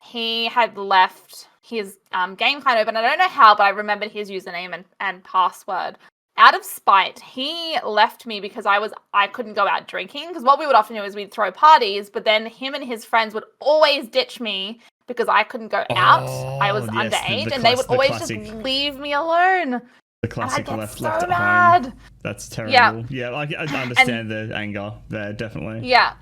he had left his game client open. I don't know how, but I remembered his username and password. Out of spite, he left me because I couldn't go out drinking. Because what we would often do is we'd throw parties, but then him and his friends would always ditch me because I couldn't go out. I was underage, and they would always just leave me alone. The classic left at home. That's terrible. Yeah, I understand the anger there, definitely. Yeah.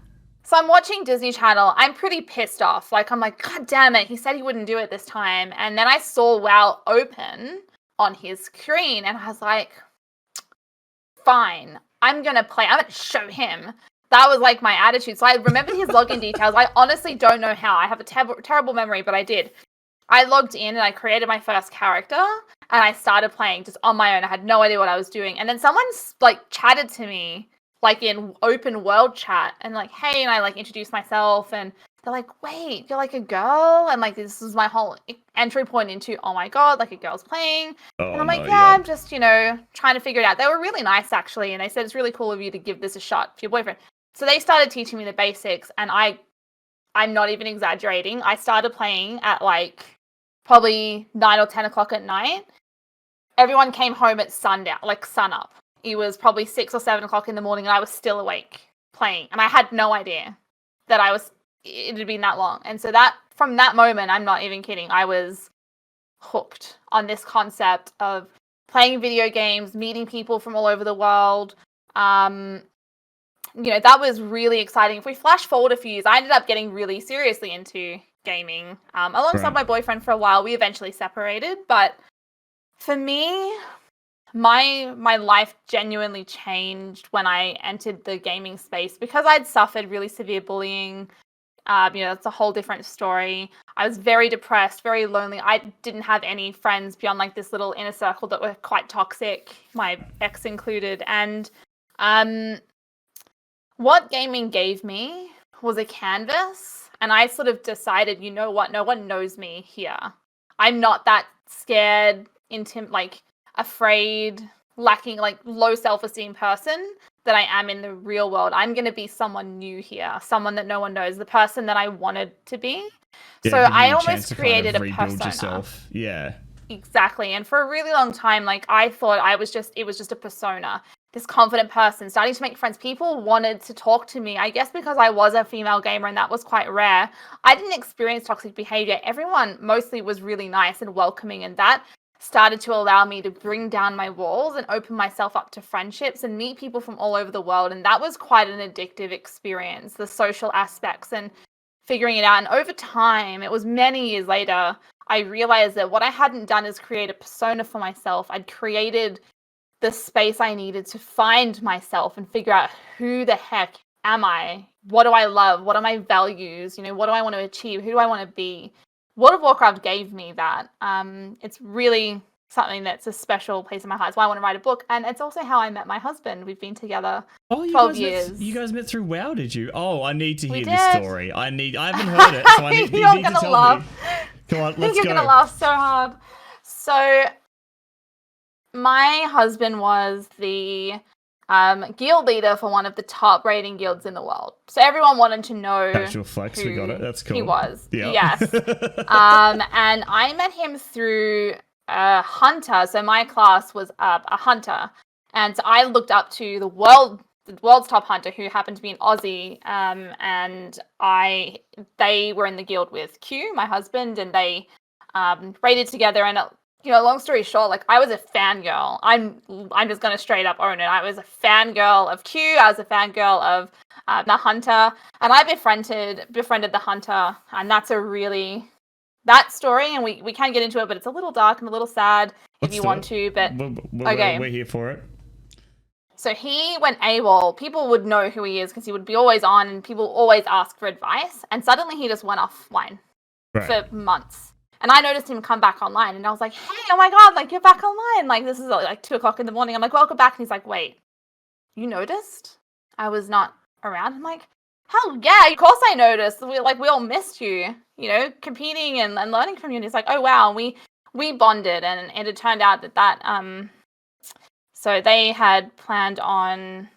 So I'm watching Disney Channel. I'm pretty pissed off. Like, I'm like, God damn it. He said he wouldn't do it this time. And then I saw WoW open on his screen, and I was like, fine, I'm going to play. I'm going to show him. That was like my attitude. So I remembered his login details. I honestly don't know how. I have a terrible memory, but I did. I logged in and I created my first character and I started playing just on my own. I had no idea what I was doing. And then someone like chatted to me like in open world chat and like, hey, and I like introduced myself and they're like, wait, you're like a girl? And like, this is my whole entry point into, oh my God, like a girl's playing. And I'm like, yeah, I'm just, trying to figure it out. They were really nice actually. And they said, it's really cool of you to give this a shot for your boyfriend. So they started teaching me the basics and I'm not even exaggerating. I started playing at like probably 9 or 10 o'clock at night. Everyone came home at sundown, like sun up. It was probably 6 or 7 o'clock in the morning and I was still awake playing. And I had no idea that it had been that long. And so from that moment, I'm not even kidding, I was hooked on this concept of playing video games, meeting people from all over the world. That was really exciting. If we flash forward a few years, I ended up getting really seriously into gaming. Alongside my boyfriend for a while, we eventually separated. But for me, my life genuinely changed when I entered the gaming space because I'd suffered really severe bullying. That's a whole different story. I was very depressed, very lonely. I didn't have any friends beyond like this little inner circle that were quite toxic, my ex included. And what gaming gave me was a canvas. And I sort of decided, you know what? No one knows me here. I'm not that scared, afraid, lacking, like low self-esteem person that I am in the real world. I'm going to be someone new here, someone that no one knows, the person that I wanted to be. Yeah, so I almost created a persona. Yourself. Yeah. Exactly. And for a really long time, like I thought it was just a persona. This confident person, starting to make friends. People wanted to talk to me, I guess because I was a female gamer and that was quite rare. I didn't experience toxic behavior. Everyone mostly was really nice and welcoming, and that started to allow me to bring down my walls and open myself up to friendships and meet people from all over the world. And that was quite an addictive experience, the social aspects and figuring it out. And over time, it was many years later, I realized that what I hadn't done is create a persona for myself. I'd created the space I needed to find myself and figure out who the heck am I? What do I love? What are my values? What do I want to achieve? Who do I want to be? World of Warcraft gave me that. It's really something that's a special place in my heart. It's why I want to write a book. And it's also how I met my husband. We've been together 12 years. You guys met through WoW, did you? Oh, I need to hear this story. I haven't heard it, so I need you need to tell laugh. Me. Come on, let's go. You're going to laugh so hard. So my husband was the guild leader for one of the top rating guilds in the world. So everyone wanted to know Casual flex, we got it. That's cool. He was. Yeah. Yes. And I met him through a hunter. So my class was a hunter. And so I looked up to the world's top hunter, who happened to be an Aussie. And they were in the guild with Q, my husband, and they raided together. And long story short, like I was a fangirl. I'm just gonna straight up own it. I was a fangirl of Q. I was a fangirl of the hunter, and I befriended the hunter. And that's that story. And we can get into it, but it's a little dark and a little sad if you want to. But okay, we're here for it. So he went AWOL. People would know who he is because he would be always on, and people always ask for advice. And suddenly he just went offline for months. And I noticed him come back online, and I was like, hey, oh my God, like, you're back online. Like, this is like 2 o'clock in the morning. I'm like, welcome back. And he's like, wait, you noticed I was not around? I'm like, hell yeah, of course I noticed. We all missed you, competing and learning from you. And he's like, oh, wow. And we bonded, and it turned out that so they had planned on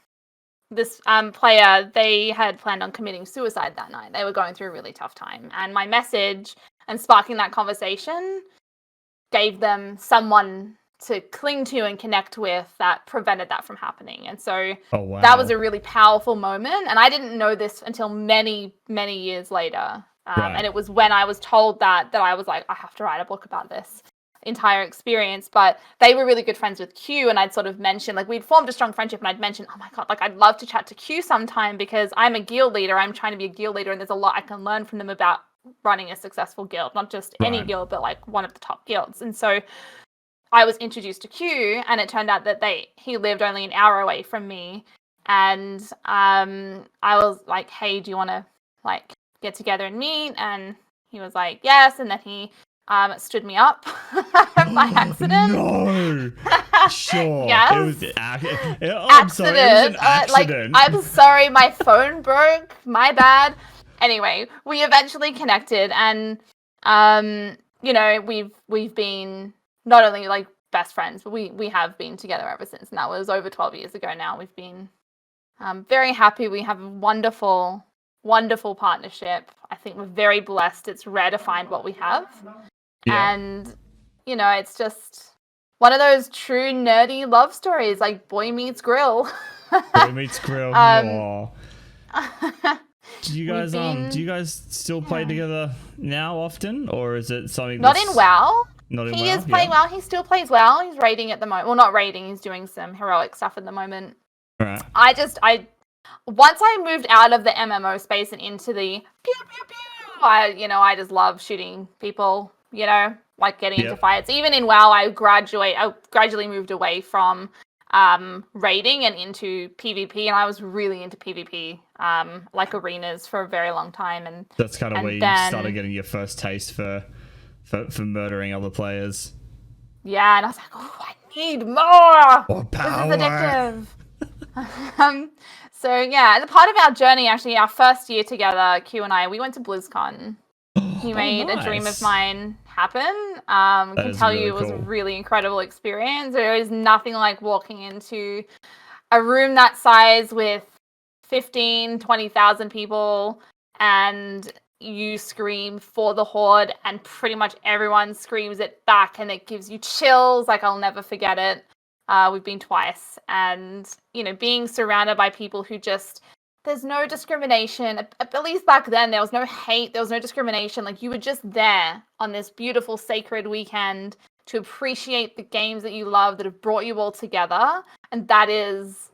this player, they had planned on committing suicide that night. They were going through a really tough time. And my message and sparking that conversation gave them someone to cling to and connect with that prevented that from happening. And so that was a really powerful moment. And I didn't know this until many, many years later. And it was when I was told that I was like, I have to write a book about this entire experience. But they were really good friends with Q, and I'd sort of mentioned, like, we'd formed a strong friendship, and I'd mentioned, oh my God, like, I'd love to chat to Q sometime because I'm a guild leader. I'm trying to be a guild leader, and there's a lot I can learn from them about running a successful guild, not just any guild, but like one of the top guilds. And so I was introduced to Q, and it turned out that he lived only an hour away from me. And I was like, hey, do you want to like get together and meet? And he was like, yes. And then he stood me up by accident. No. Sure. Yes. It was I'm sorry, it was an accident. I'm sorry, my phone broke. My bad. Anyway, we eventually connected, and you know, we've been not only like best friends, but we have been together ever since, and that was over 12 years ago now. We've been very happy. We have a wonderful, wonderful partnership. I think we're very blessed. It's rare to find what we have. Yeah. And, you know, it's just one of those true nerdy love stories, like boy meets grill. Boy meets grill. Do you guys still play together now often, or is it something not in WoW? Not in WoW. He is playing WoW. He still plays WoW. He's raiding at the moment. Well, not raiding. He's doing some heroic stuff at the moment. Right. Once I moved out of the MMO space and into the pew pew pew, I just love shooting people. You know, like getting into fights. Even in WoW, I gradually moved away from raiding and into PvP, and I was really into PvP, like arenas for a very long time. And that's kind of where you started getting your first taste for murdering other players. Yeah, and I was like, oh, I need more. More power. This is addictive. So yeah, the part of our journey, actually, our first year together, Q and I, we went to BlizzCon. He made a dream of mine happen. Can tell you it was a really incredible experience. There is nothing like walking into a room that size with 20,000 people, and you scream for the Horde, and pretty much everyone screams it back, and it gives you chills. Like, I'll never forget it. We've been twice, and, you know, being surrounded by people who just, there's no discrimination. At least back then, there was no hate. There was no discrimination. Like, you were just there on this beautiful, sacred weekend to appreciate the games that you love that have brought you all together. And that is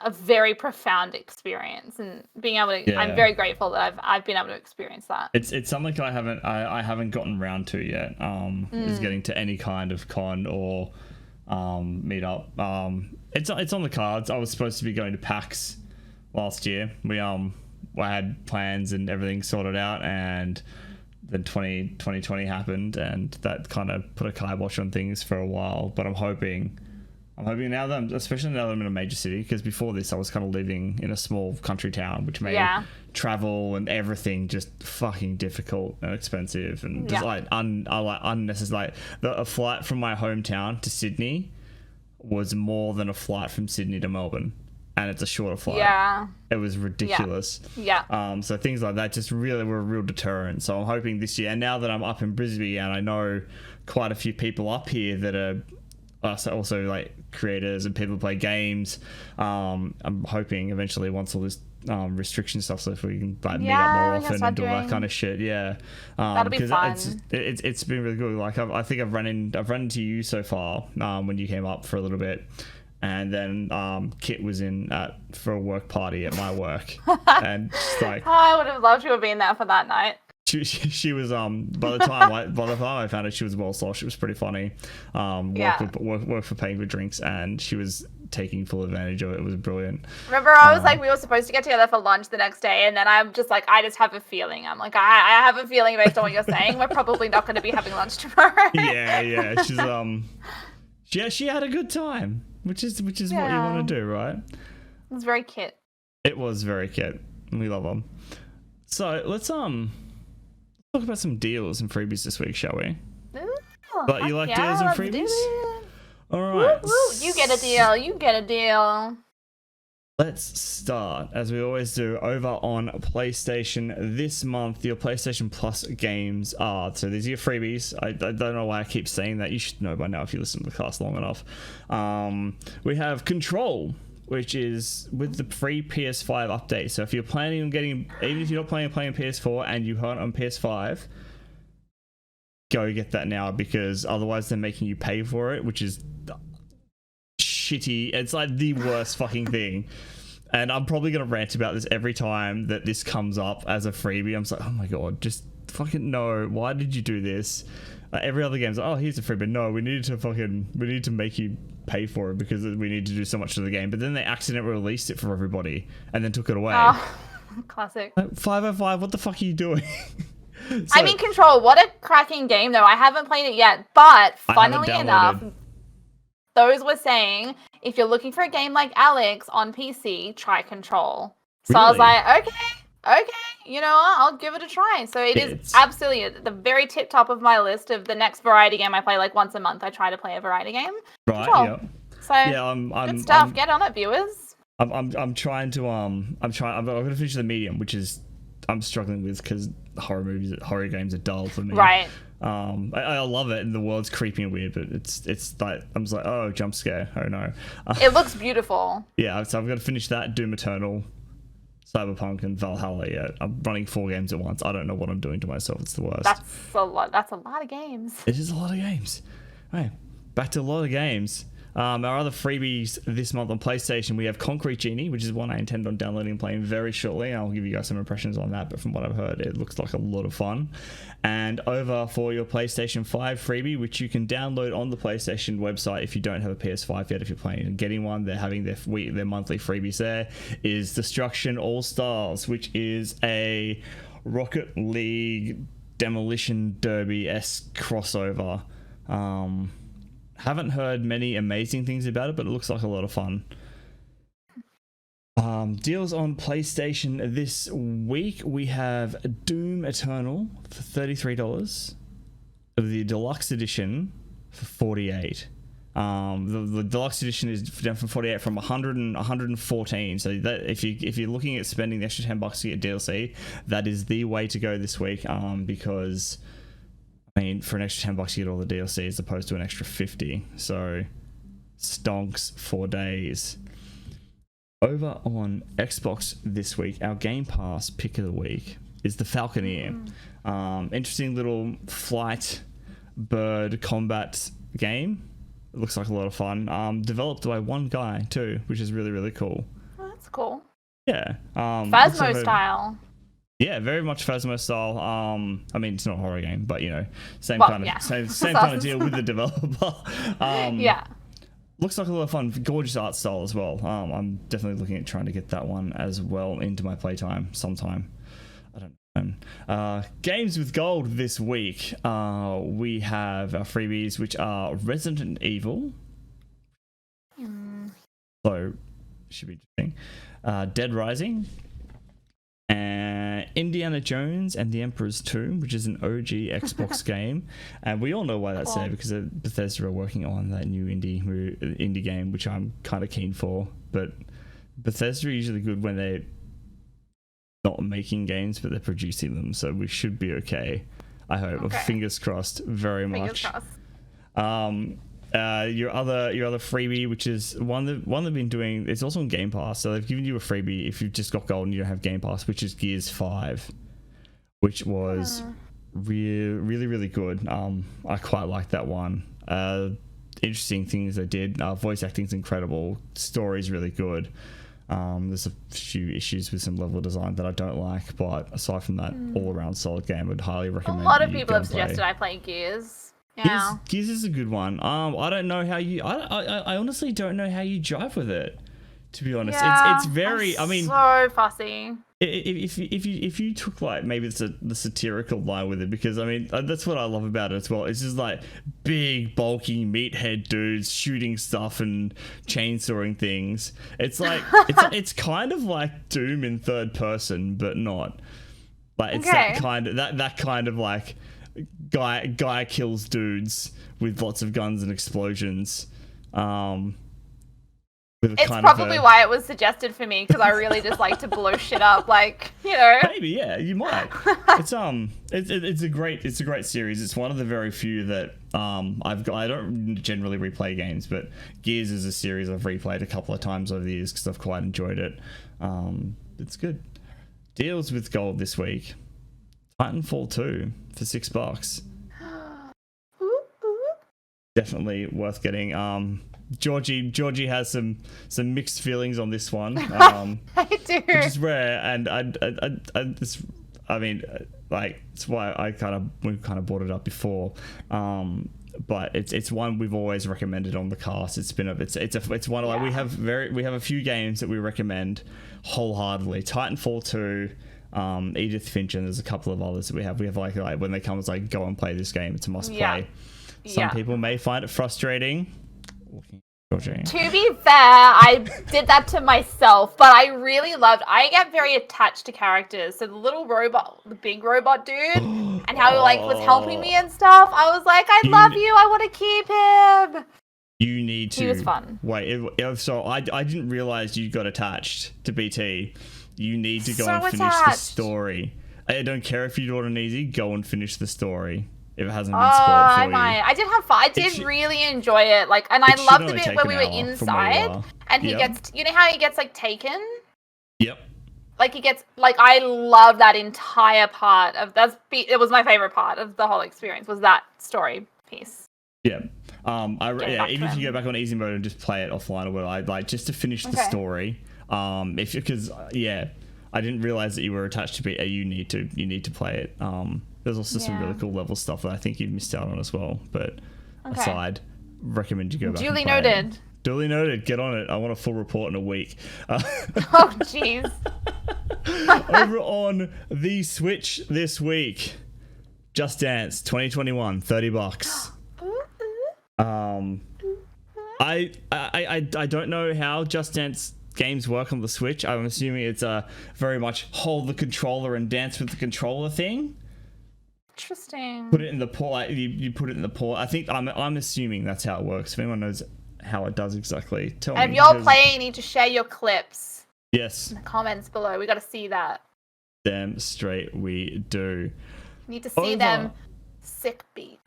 a very profound experience. And being able to, I'm very grateful that I've been able to experience that. It's something I haven't gotten around to yet. Is getting to any kind of con or meet up. It's on the cards. I was supposed to be going to PAX last year. I had plans and everything sorted out, and then 2020 happened, and that kind of put a kibosh on things for a while. But I'm hoping now that especially now that I'm in a major city, because before this I was kind of living in a small country town, which made travel and everything just fucking difficult and expensive, and just like unnecessary. Like a flight from my hometown to Sydney was more than a flight from Sydney to Melbourne. And it's a shorter flight. Yeah. It was ridiculous. Yeah. So things like that just really were a real deterrent. So I'm hoping this year, and now that I'm up in Brisbane and I know quite a few people up here that are also like creators and people who play games, I'm hoping eventually once all this restriction stuff, so if we can like meet up more often and do all that kind of shit. Yeah. That'll be fun. It's been really good. Like I think I've run into you so far when you came up for a little bit. And then Kit was in for a work party at my work, and just like I would have loved to have been there for that night. She was by the time I found her, she was well sloshed. It was pretty funny. Work for paying for drinks, and she was taking full advantage of it. It was brilliant. Remember, I was like, we were supposed to get together for lunch the next day, and then I'm just like, I just have a feeling. I'm like, I have a feeling based on what you're saying, we're probably not going to be having lunch tomorrow. Yeah. She's she had a good time. Which is what you want to do, right? It was very cute. It was very cute. We love them. So let's talk about some deals and freebies this week, shall we? Ooh, but you like deals and freebies? All right. Woo, you get a deal. You get a deal. Let's start, as we always do, over on PlayStation. This month, your PlayStation Plus games are... So these are your freebies. I don't know why I keep saying that. You should know by now if you listen to the cast long enough. We have Control, which is with the free PS5 update. So if you're planning on getting... Even if you're not planning on playing PS4 and you heard on PS5, go get that now, because otherwise they're making you pay for it, which is... shitty. It's like the worst fucking thing, and I'm probably gonna rant about this every time that this comes up as a freebie. I'm just like, oh my god, just fucking no, why did you do this? Every other game's like, oh, here's a freebie. No, we need to make you pay for it because we need to do so much to the game. But then they accidentally released it for everybody and then took it away. Classic. 505, what the fuck are you doing? So, I mean, Control, what a cracking game though. I haven't played it yet, but funnily enough, those were saying, if you're looking for a game like Alyx on PC, try Control. So really? I was like, okay, you know what? I'll give it a try. So it is absolutely at the very tip top of my list of the next variety game I play. Like once a month, I try to play a variety game. Right. Control. Yeah. So yeah, good stuff. Get on it, viewers. I'm trying to I'm gonna finish the medium, which is I'm struggling with because horror games are dull for me. Right. I love it and the world's creepy and weird, but it's like I'm just like, oh, jump scare, oh no. It looks beautiful. Yeah, so I've got to finish that, Doom Eternal, Cyberpunk, and Valhalla. Yeah, I'm running 4 games at once. I don't know what I'm doing to myself. It's the worst. That's a lot of games. It is a lot of games. Right, back to a lot of games. Our other freebies this month on PlayStation, we have Concrete Genie, which is one I intend on downloading and playing very shortly. I'll give you guys some impressions on that, but from what I've heard, it looks like a lot of fun. And over for your PlayStation 5 freebie, which you can download on the PlayStation website if you don't have a PS5 yet. If you're planning on getting one, they're having their monthly freebies there, is Destruction All Stars, which is a Rocket League Demolition Derby-esque crossover. Haven't heard many amazing things about it, but it looks like a lot of fun. Deals on PlayStation this week. We have Doom Eternal for $33, the deluxe edition for $48. The deluxe edition is down from $48 from $114. So that if you're looking at spending the extra $10 to get DLC, that is the way to go this week. Because I mean, for an extra $10 you get all the DLC as opposed to an extra $50. So stonks 4 days. Over on Xbox this week, our Game Pass pick of the week is the Falconeer. Interesting little flight bird combat game. It looks like a lot of fun. Developed by one guy too, which is really, really cool. Oh, that's cool. Yeah. Phasmo style. Yeah, very much Phasmo style. I mean, it's not a horror game, but you know, same kind of deal with the developer. Yeah. Looks like a lot of fun. Gorgeous art style as well. I'm definitely looking at trying to get that one as well into my playtime sometime. I don't know. Games with gold this week. We have our freebies, which are Resident Evil. So, should be interesting. Dead Rising. And Indiana Jones and the Emperor's Tomb, which is an OG Xbox game, and we all know why that's there because Bethesda are working on that new indie game, which I'm kind of keen for. But Bethesda are usually good when they're not making games, but they're producing them, so we should be okay. I hope. Okay. Fingers crossed, very much. Fingers crossed. Your other freebie, which is one they've been doing, it's also on Game Pass, so they've given you a freebie if you've just got gold and you don't have Game Pass, which is Gears 5, which was really, really good. I quite like that one. Interesting things they did. Voice acting's incredible. Story's really good. There's a few issues with some level design that I don't like, but aside from that, all around solid game. I'd highly recommend. A lot of people have suggested I play Gears. Yeah. Gears is a good one. I don't know how you. I honestly don't know how you jive with it. To be honest, it's very. I mean, so fussy. If you took like maybe it's the satirical line with it, because I mean that's what I love about it as well. It's just like big bulky meathead dudes shooting stuff and chainsawing things. It's like it's kind of like Doom in third person, but not. Like it's that kind of like. Guy kills dudes with lots of guns and explosions. It's probably why it was suggested for me, because I really just like to blow shit up, like, you know. Maybe, yeah, you might. It's a great series. It's one of the very few that I don't generally replay games, but Gears is a series I've replayed a couple of times over the years because I've quite enjoyed it. It's good. Deals with gold this week. Titanfall 2 for $6. Definitely worth getting. Georgie has some mixed feelings on this one. I do, which is rare, and I mean, like, it's why we kind of brought it up before. But it's one we've always recommended on the cast. It's one like we have a few games that we recommend wholeheartedly. Titanfall 2, Edith Finch, and there's a couple of others that we have. We have like when they come, it's like, go and play this game. It's a must play. Some people may find it frustrating. To be fair, I did that to myself, but I really I get very attached to characters. So the little robot, the big robot dude, and how he like was helping me and stuff. I was like, I love you. I want to keep him. You need to. He was fun. Wait, so I didn't realize you got attached to BT. You need to go and finish the story. I don't care if you do it on easy. Go and finish the story. If it hasn't been spoiled for you. I did have fun. I did really enjoy it. Like, and I loved the bit where we were inside, and he gets. You know how he gets like taken? Yep. Like he gets like I love that entire part of it was my favorite part of the whole experience was that story piece. Yeah. Even if you go back on easy mode and just play it offline or whatever, I'd like just to finish the story. Because I didn't realize that you were attached to BT. You need to play it. There's also some really cool level stuff that I think you've missed out on as well. But aside, recommend you go back. Duly and play noted. It. Duly noted. Get on it. I want a full report in a week. Oh, jeez. Over on the Switch this week, Just Dance 2021, $30. I don't know how Just Dance games work on the Switch. I'm assuming it's very much hold the controller and dance with the controller thing. Interesting. Put it in the port. You put it in the port. I think I'm assuming that's how it works. If anyone knows how it does exactly, tell me. And if you're playing, you need to share your clips. Yes. In the comments below, we got to see that. Damn straight we do. You need to see them sick beats.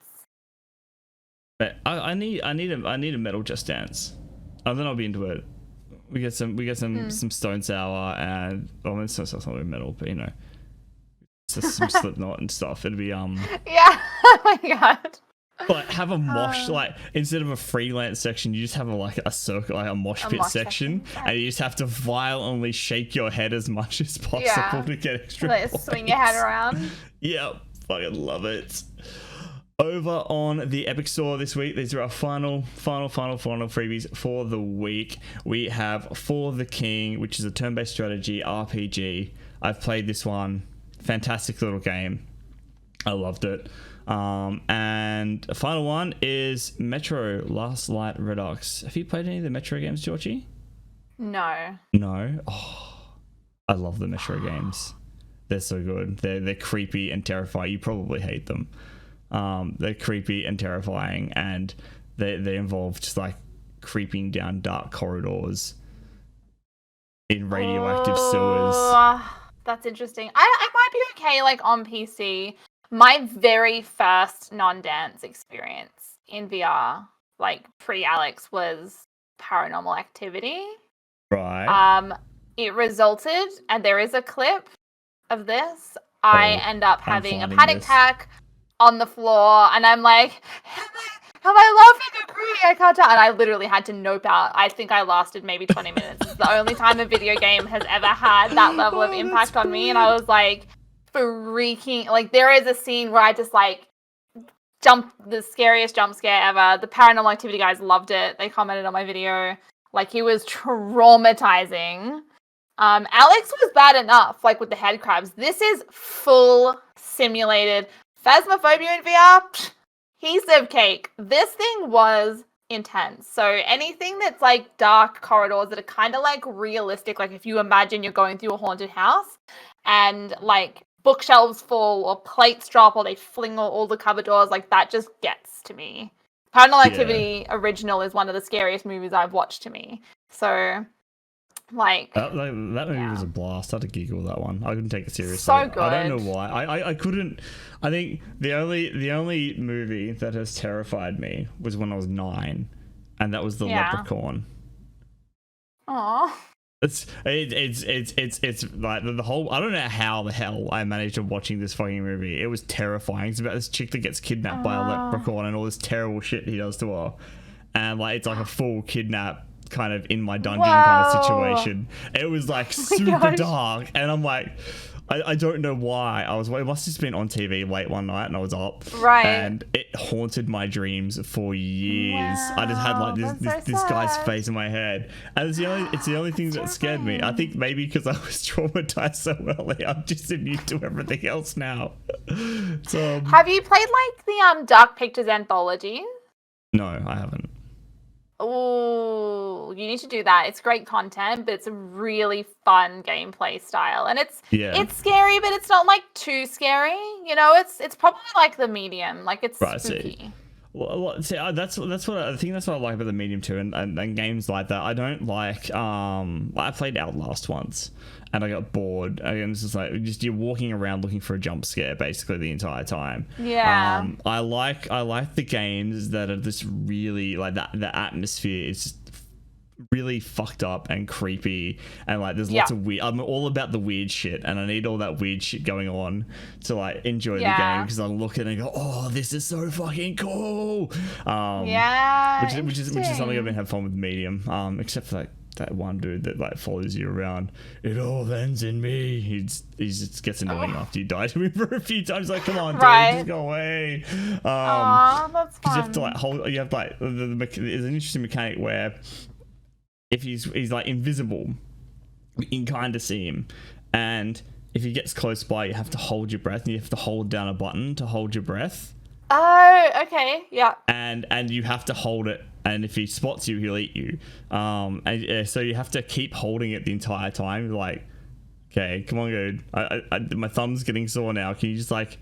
But I need a metal Just Dance. Then I'll be into it. We get some Stone Sour and Stone Sour's not really metal, but you know. Some Slipknot and stuff. It'd be Yeah. Oh my god. But have a mosh like instead of a freelance section, you just have a circle, like a mosh pit section, and you just have to violently shake your head as much as possible to get extra points. Swing your head around. Yep, fucking love it. Over on the Epic Store this week, these are our final freebies for the week. We have For the King, which is a turn-based strategy RPG. I've played this one. Fantastic little game. I loved it. And the final one is Metro Last Light Redux. Have you played any of the Metro games, Georgie? No. Oh, I love the Metro games. They're so good. They're creepy and terrifying. You probably hate them. They're creepy and terrifying, and they involve just like creeping down dark corridors in radioactive sewers. That's interesting. I might be okay like on PC. My very first non-dance experience in VR, like pre-Alyx, was Paranormal Activity. Right. It resulted, and there is a clip of this. I end up having a panic attack on the floor, and I'm like, am I laughing or crying? I can't tell. And I literally had to nope out. I think I lasted maybe 20 minutes. It's the only time a video game has ever had that level of impact on me. And I was like, freaking, like, there is a scene where I just like the scariest jump scare ever. The Paranormal Activity guys loved it. They commented on my video. Like, it was traumatizing. Alyx was bad enough, like with the head crabs. This is full simulated Phasmophobia in VR. Piece of cake. This thing was intense. So anything that's like dark corridors that are kind of like realistic, like if you imagine you're going through a haunted house and like bookshelves fall or plates drop or they fling all the cupboard doors, like that just gets to me. Paranormal Activity original is one of the scariest movies I've watched to me. So, like... That movie was a blast. I had to giggle that one. I couldn't take it seriously. So good. I don't know why. I couldn't... I think the only movie that has terrified me was when I was 9, and that was The Leprechaun. Aww. It's like the whole. I don't know how the hell I managed to watching this fucking movie. It was terrifying. It's about this chick that gets kidnapped by a leprechaun and all this terrible shit he does to her, and like it's like a full kidnap kind of in my dungeon kind of situation. It was like super dark, and I'm like, I don't know why. It must have just been on TV late one night and I was up. Right. And it haunted my dreams for years. Wow, I just had like this guy's face in my head. And it's the only thing that scared me. I think maybe because I was traumatized so early, I'm just immune to everything else now. So have you played like the Dark Pictures anthology? No, I haven't. Oh, you need to do that. It's great content, but it's a really fun gameplay style, and it's scary, but it's not like too scary. You know, it's probably like the medium, like it's spooky. Well, see, that's what I think. That's what I like about the medium too, and games like that. I don't like. I played Outlast once, and I got bored. And it's just like you're walking around looking for a jump scare basically the entire time. Yeah. I like the games that are just really like that. The atmosphere is just really fucked up and creepy, and like there's lots of weird. I'm all about the weird shit, and I need all that weird shit going on to like enjoy the game, because I look at it and go, oh, this is so fucking cool. Which is something I've been having fun with medium. Except for like that one dude that like follows you around. It all ends in me. He just gets annoying after you die to him for a few times. Like, come on, dude, just go away. That's fun. Because you have to like hold. You have like there's an interesting mechanic where if he's like invisible, you can kind of see him, and if he gets close by, you have to hold your breath, and you have to hold down a button to hold your breath. Oh, okay, yeah. And you have to hold it, and if he spots you, he'll eat you. So you have to keep holding it the entire time. You're like, okay, come on, dude. My thumb's getting sore now. Can you just like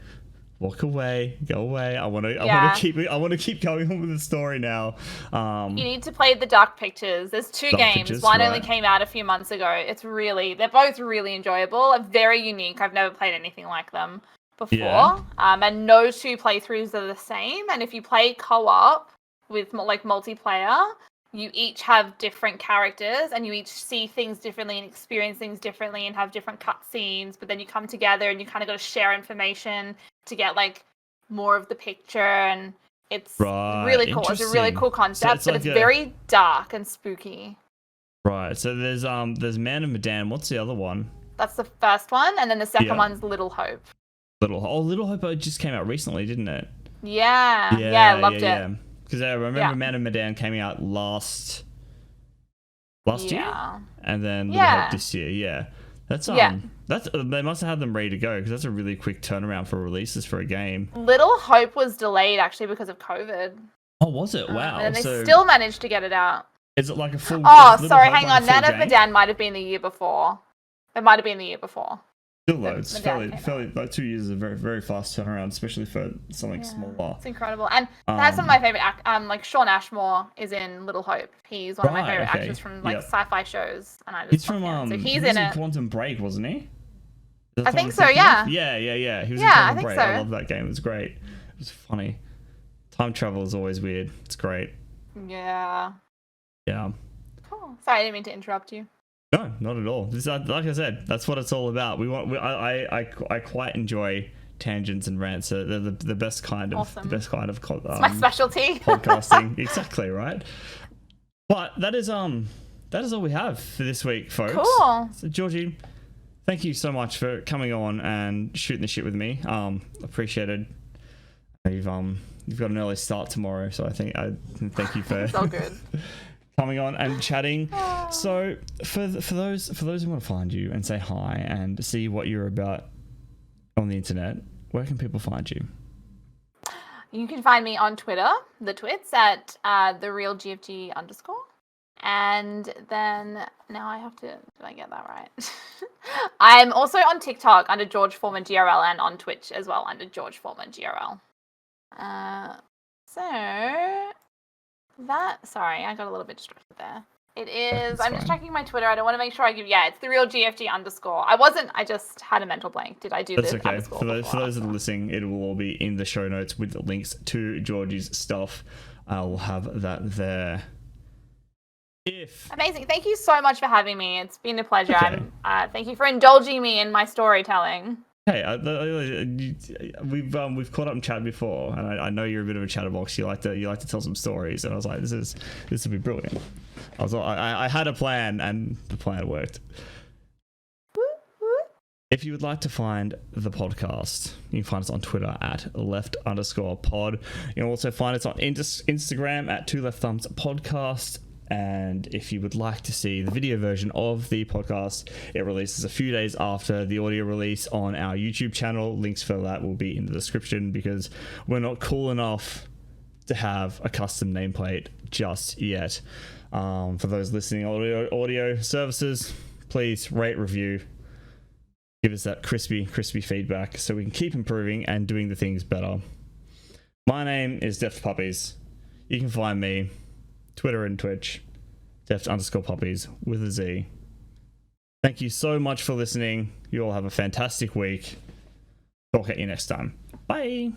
walk away, go away? I want to keep going on with the story now. You need to play the Dark Pictures. There's two games. One only came out a few months ago. They're both really enjoyable and very unique. I've never played anything like them before. And no two playthroughs are the same. And if you play co-op with like multiplayer, you each have different characters, and you each see things differently and experience things differently and have different cutscenes. But then you come together and you kind of got to share information to get like more of the picture, and it's really cool. It's a really cool concept, but it's very dark and spooky. Right. So there's Man of Medan. What's the other one? That's the first one, and then the second one's Little Hope. Little Hope just came out recently, didn't it? Yeah, I loved it. Because I remember Man of Medan came out last year, and then Little Hope this year. Yeah, that's they must have had them ready to go, because that's a really quick turnaround for releases for a game. Little Hope was delayed actually because of COVID. Oh, was it? Wow. And they still managed to get it out. Is it like a full? Oh, sorry, hang on. Man of Medan might have been the year before. It might have been the year before. Still though, it's fairly like 2 years is a very, very fast turnaround, especially for something smaller. It's incredible. And that's one of my favorite like Shawn Ashmore is in Little Hope. He's one of my favorite actors from like sci-fi shows, and I just so he's in it. Quantum Break, wasn't he? I think so, yeah. Yeah. He was in Quantum Break. I love that game. It was great. It was funny. Time travel is always weird. It's great. Yeah. Yeah. Cool. Sorry, I didn't mean to interrupt you. No, not at all. This, like I said, that's what it's all about. I quite enjoy tangents and rants. They're the best kind of it's my specialty. Podcasting, exactly right. But that is all we have for this week, folks. Cool. So, Georgie, thank you so much for coming on and shooting the shit with me. Appreciated. You've got an early start tomorrow, so I thank you for. It's all good. Coming on and chatting. So for those who want to find you and say hi and see what you're about on the internet, where can people find you? You can find me on Twitter, the twits at @therealGFG_. And then now I have to, did I get that right? I'm also on TikTok under GeorgeForemanGrl, and on Twitch as well under GeorgeForemanGrl. So Sorry, I got a little bit distracted there. It is. That's I'm just fine. checking my Twitter. I don't want to make sure I give. Yeah, it's the real GFG underscore. I just had a mental blank. Did I do That's the okay. underscore For those that are after? listening, it will all be in the show notes with the links to Georgie's stuff. I'll have that there. Amazing. Thank you so much for having me. It's been a pleasure. Okay. Thank you for indulging me in my storytelling. Hey, we've caught up and chatted before, and I know you're a bit of a chatterbox. You like to tell some stories, and I was like, this would be brilliant. I had a plan, and the plan worked. If you would like to find the podcast, you can find us on Twitter at @left_pod. You can also find us on Instagram at 2LeftThumbsPodcast. And if you would like to see the video version of the podcast, it releases a few days after the audio release on our YouTube channel. Links for that will be in the description because we're not cool enough to have a custom nameplate just yet. For those listening audio services, please rate, review, give us that crispy feedback so we can keep improving and doing the things better. My name is Puppiez. You can find me Twitter and Twitch, _Puppiez with a Z. Thank you so much for listening. You all have a fantastic week. Talk at you next time. Bye.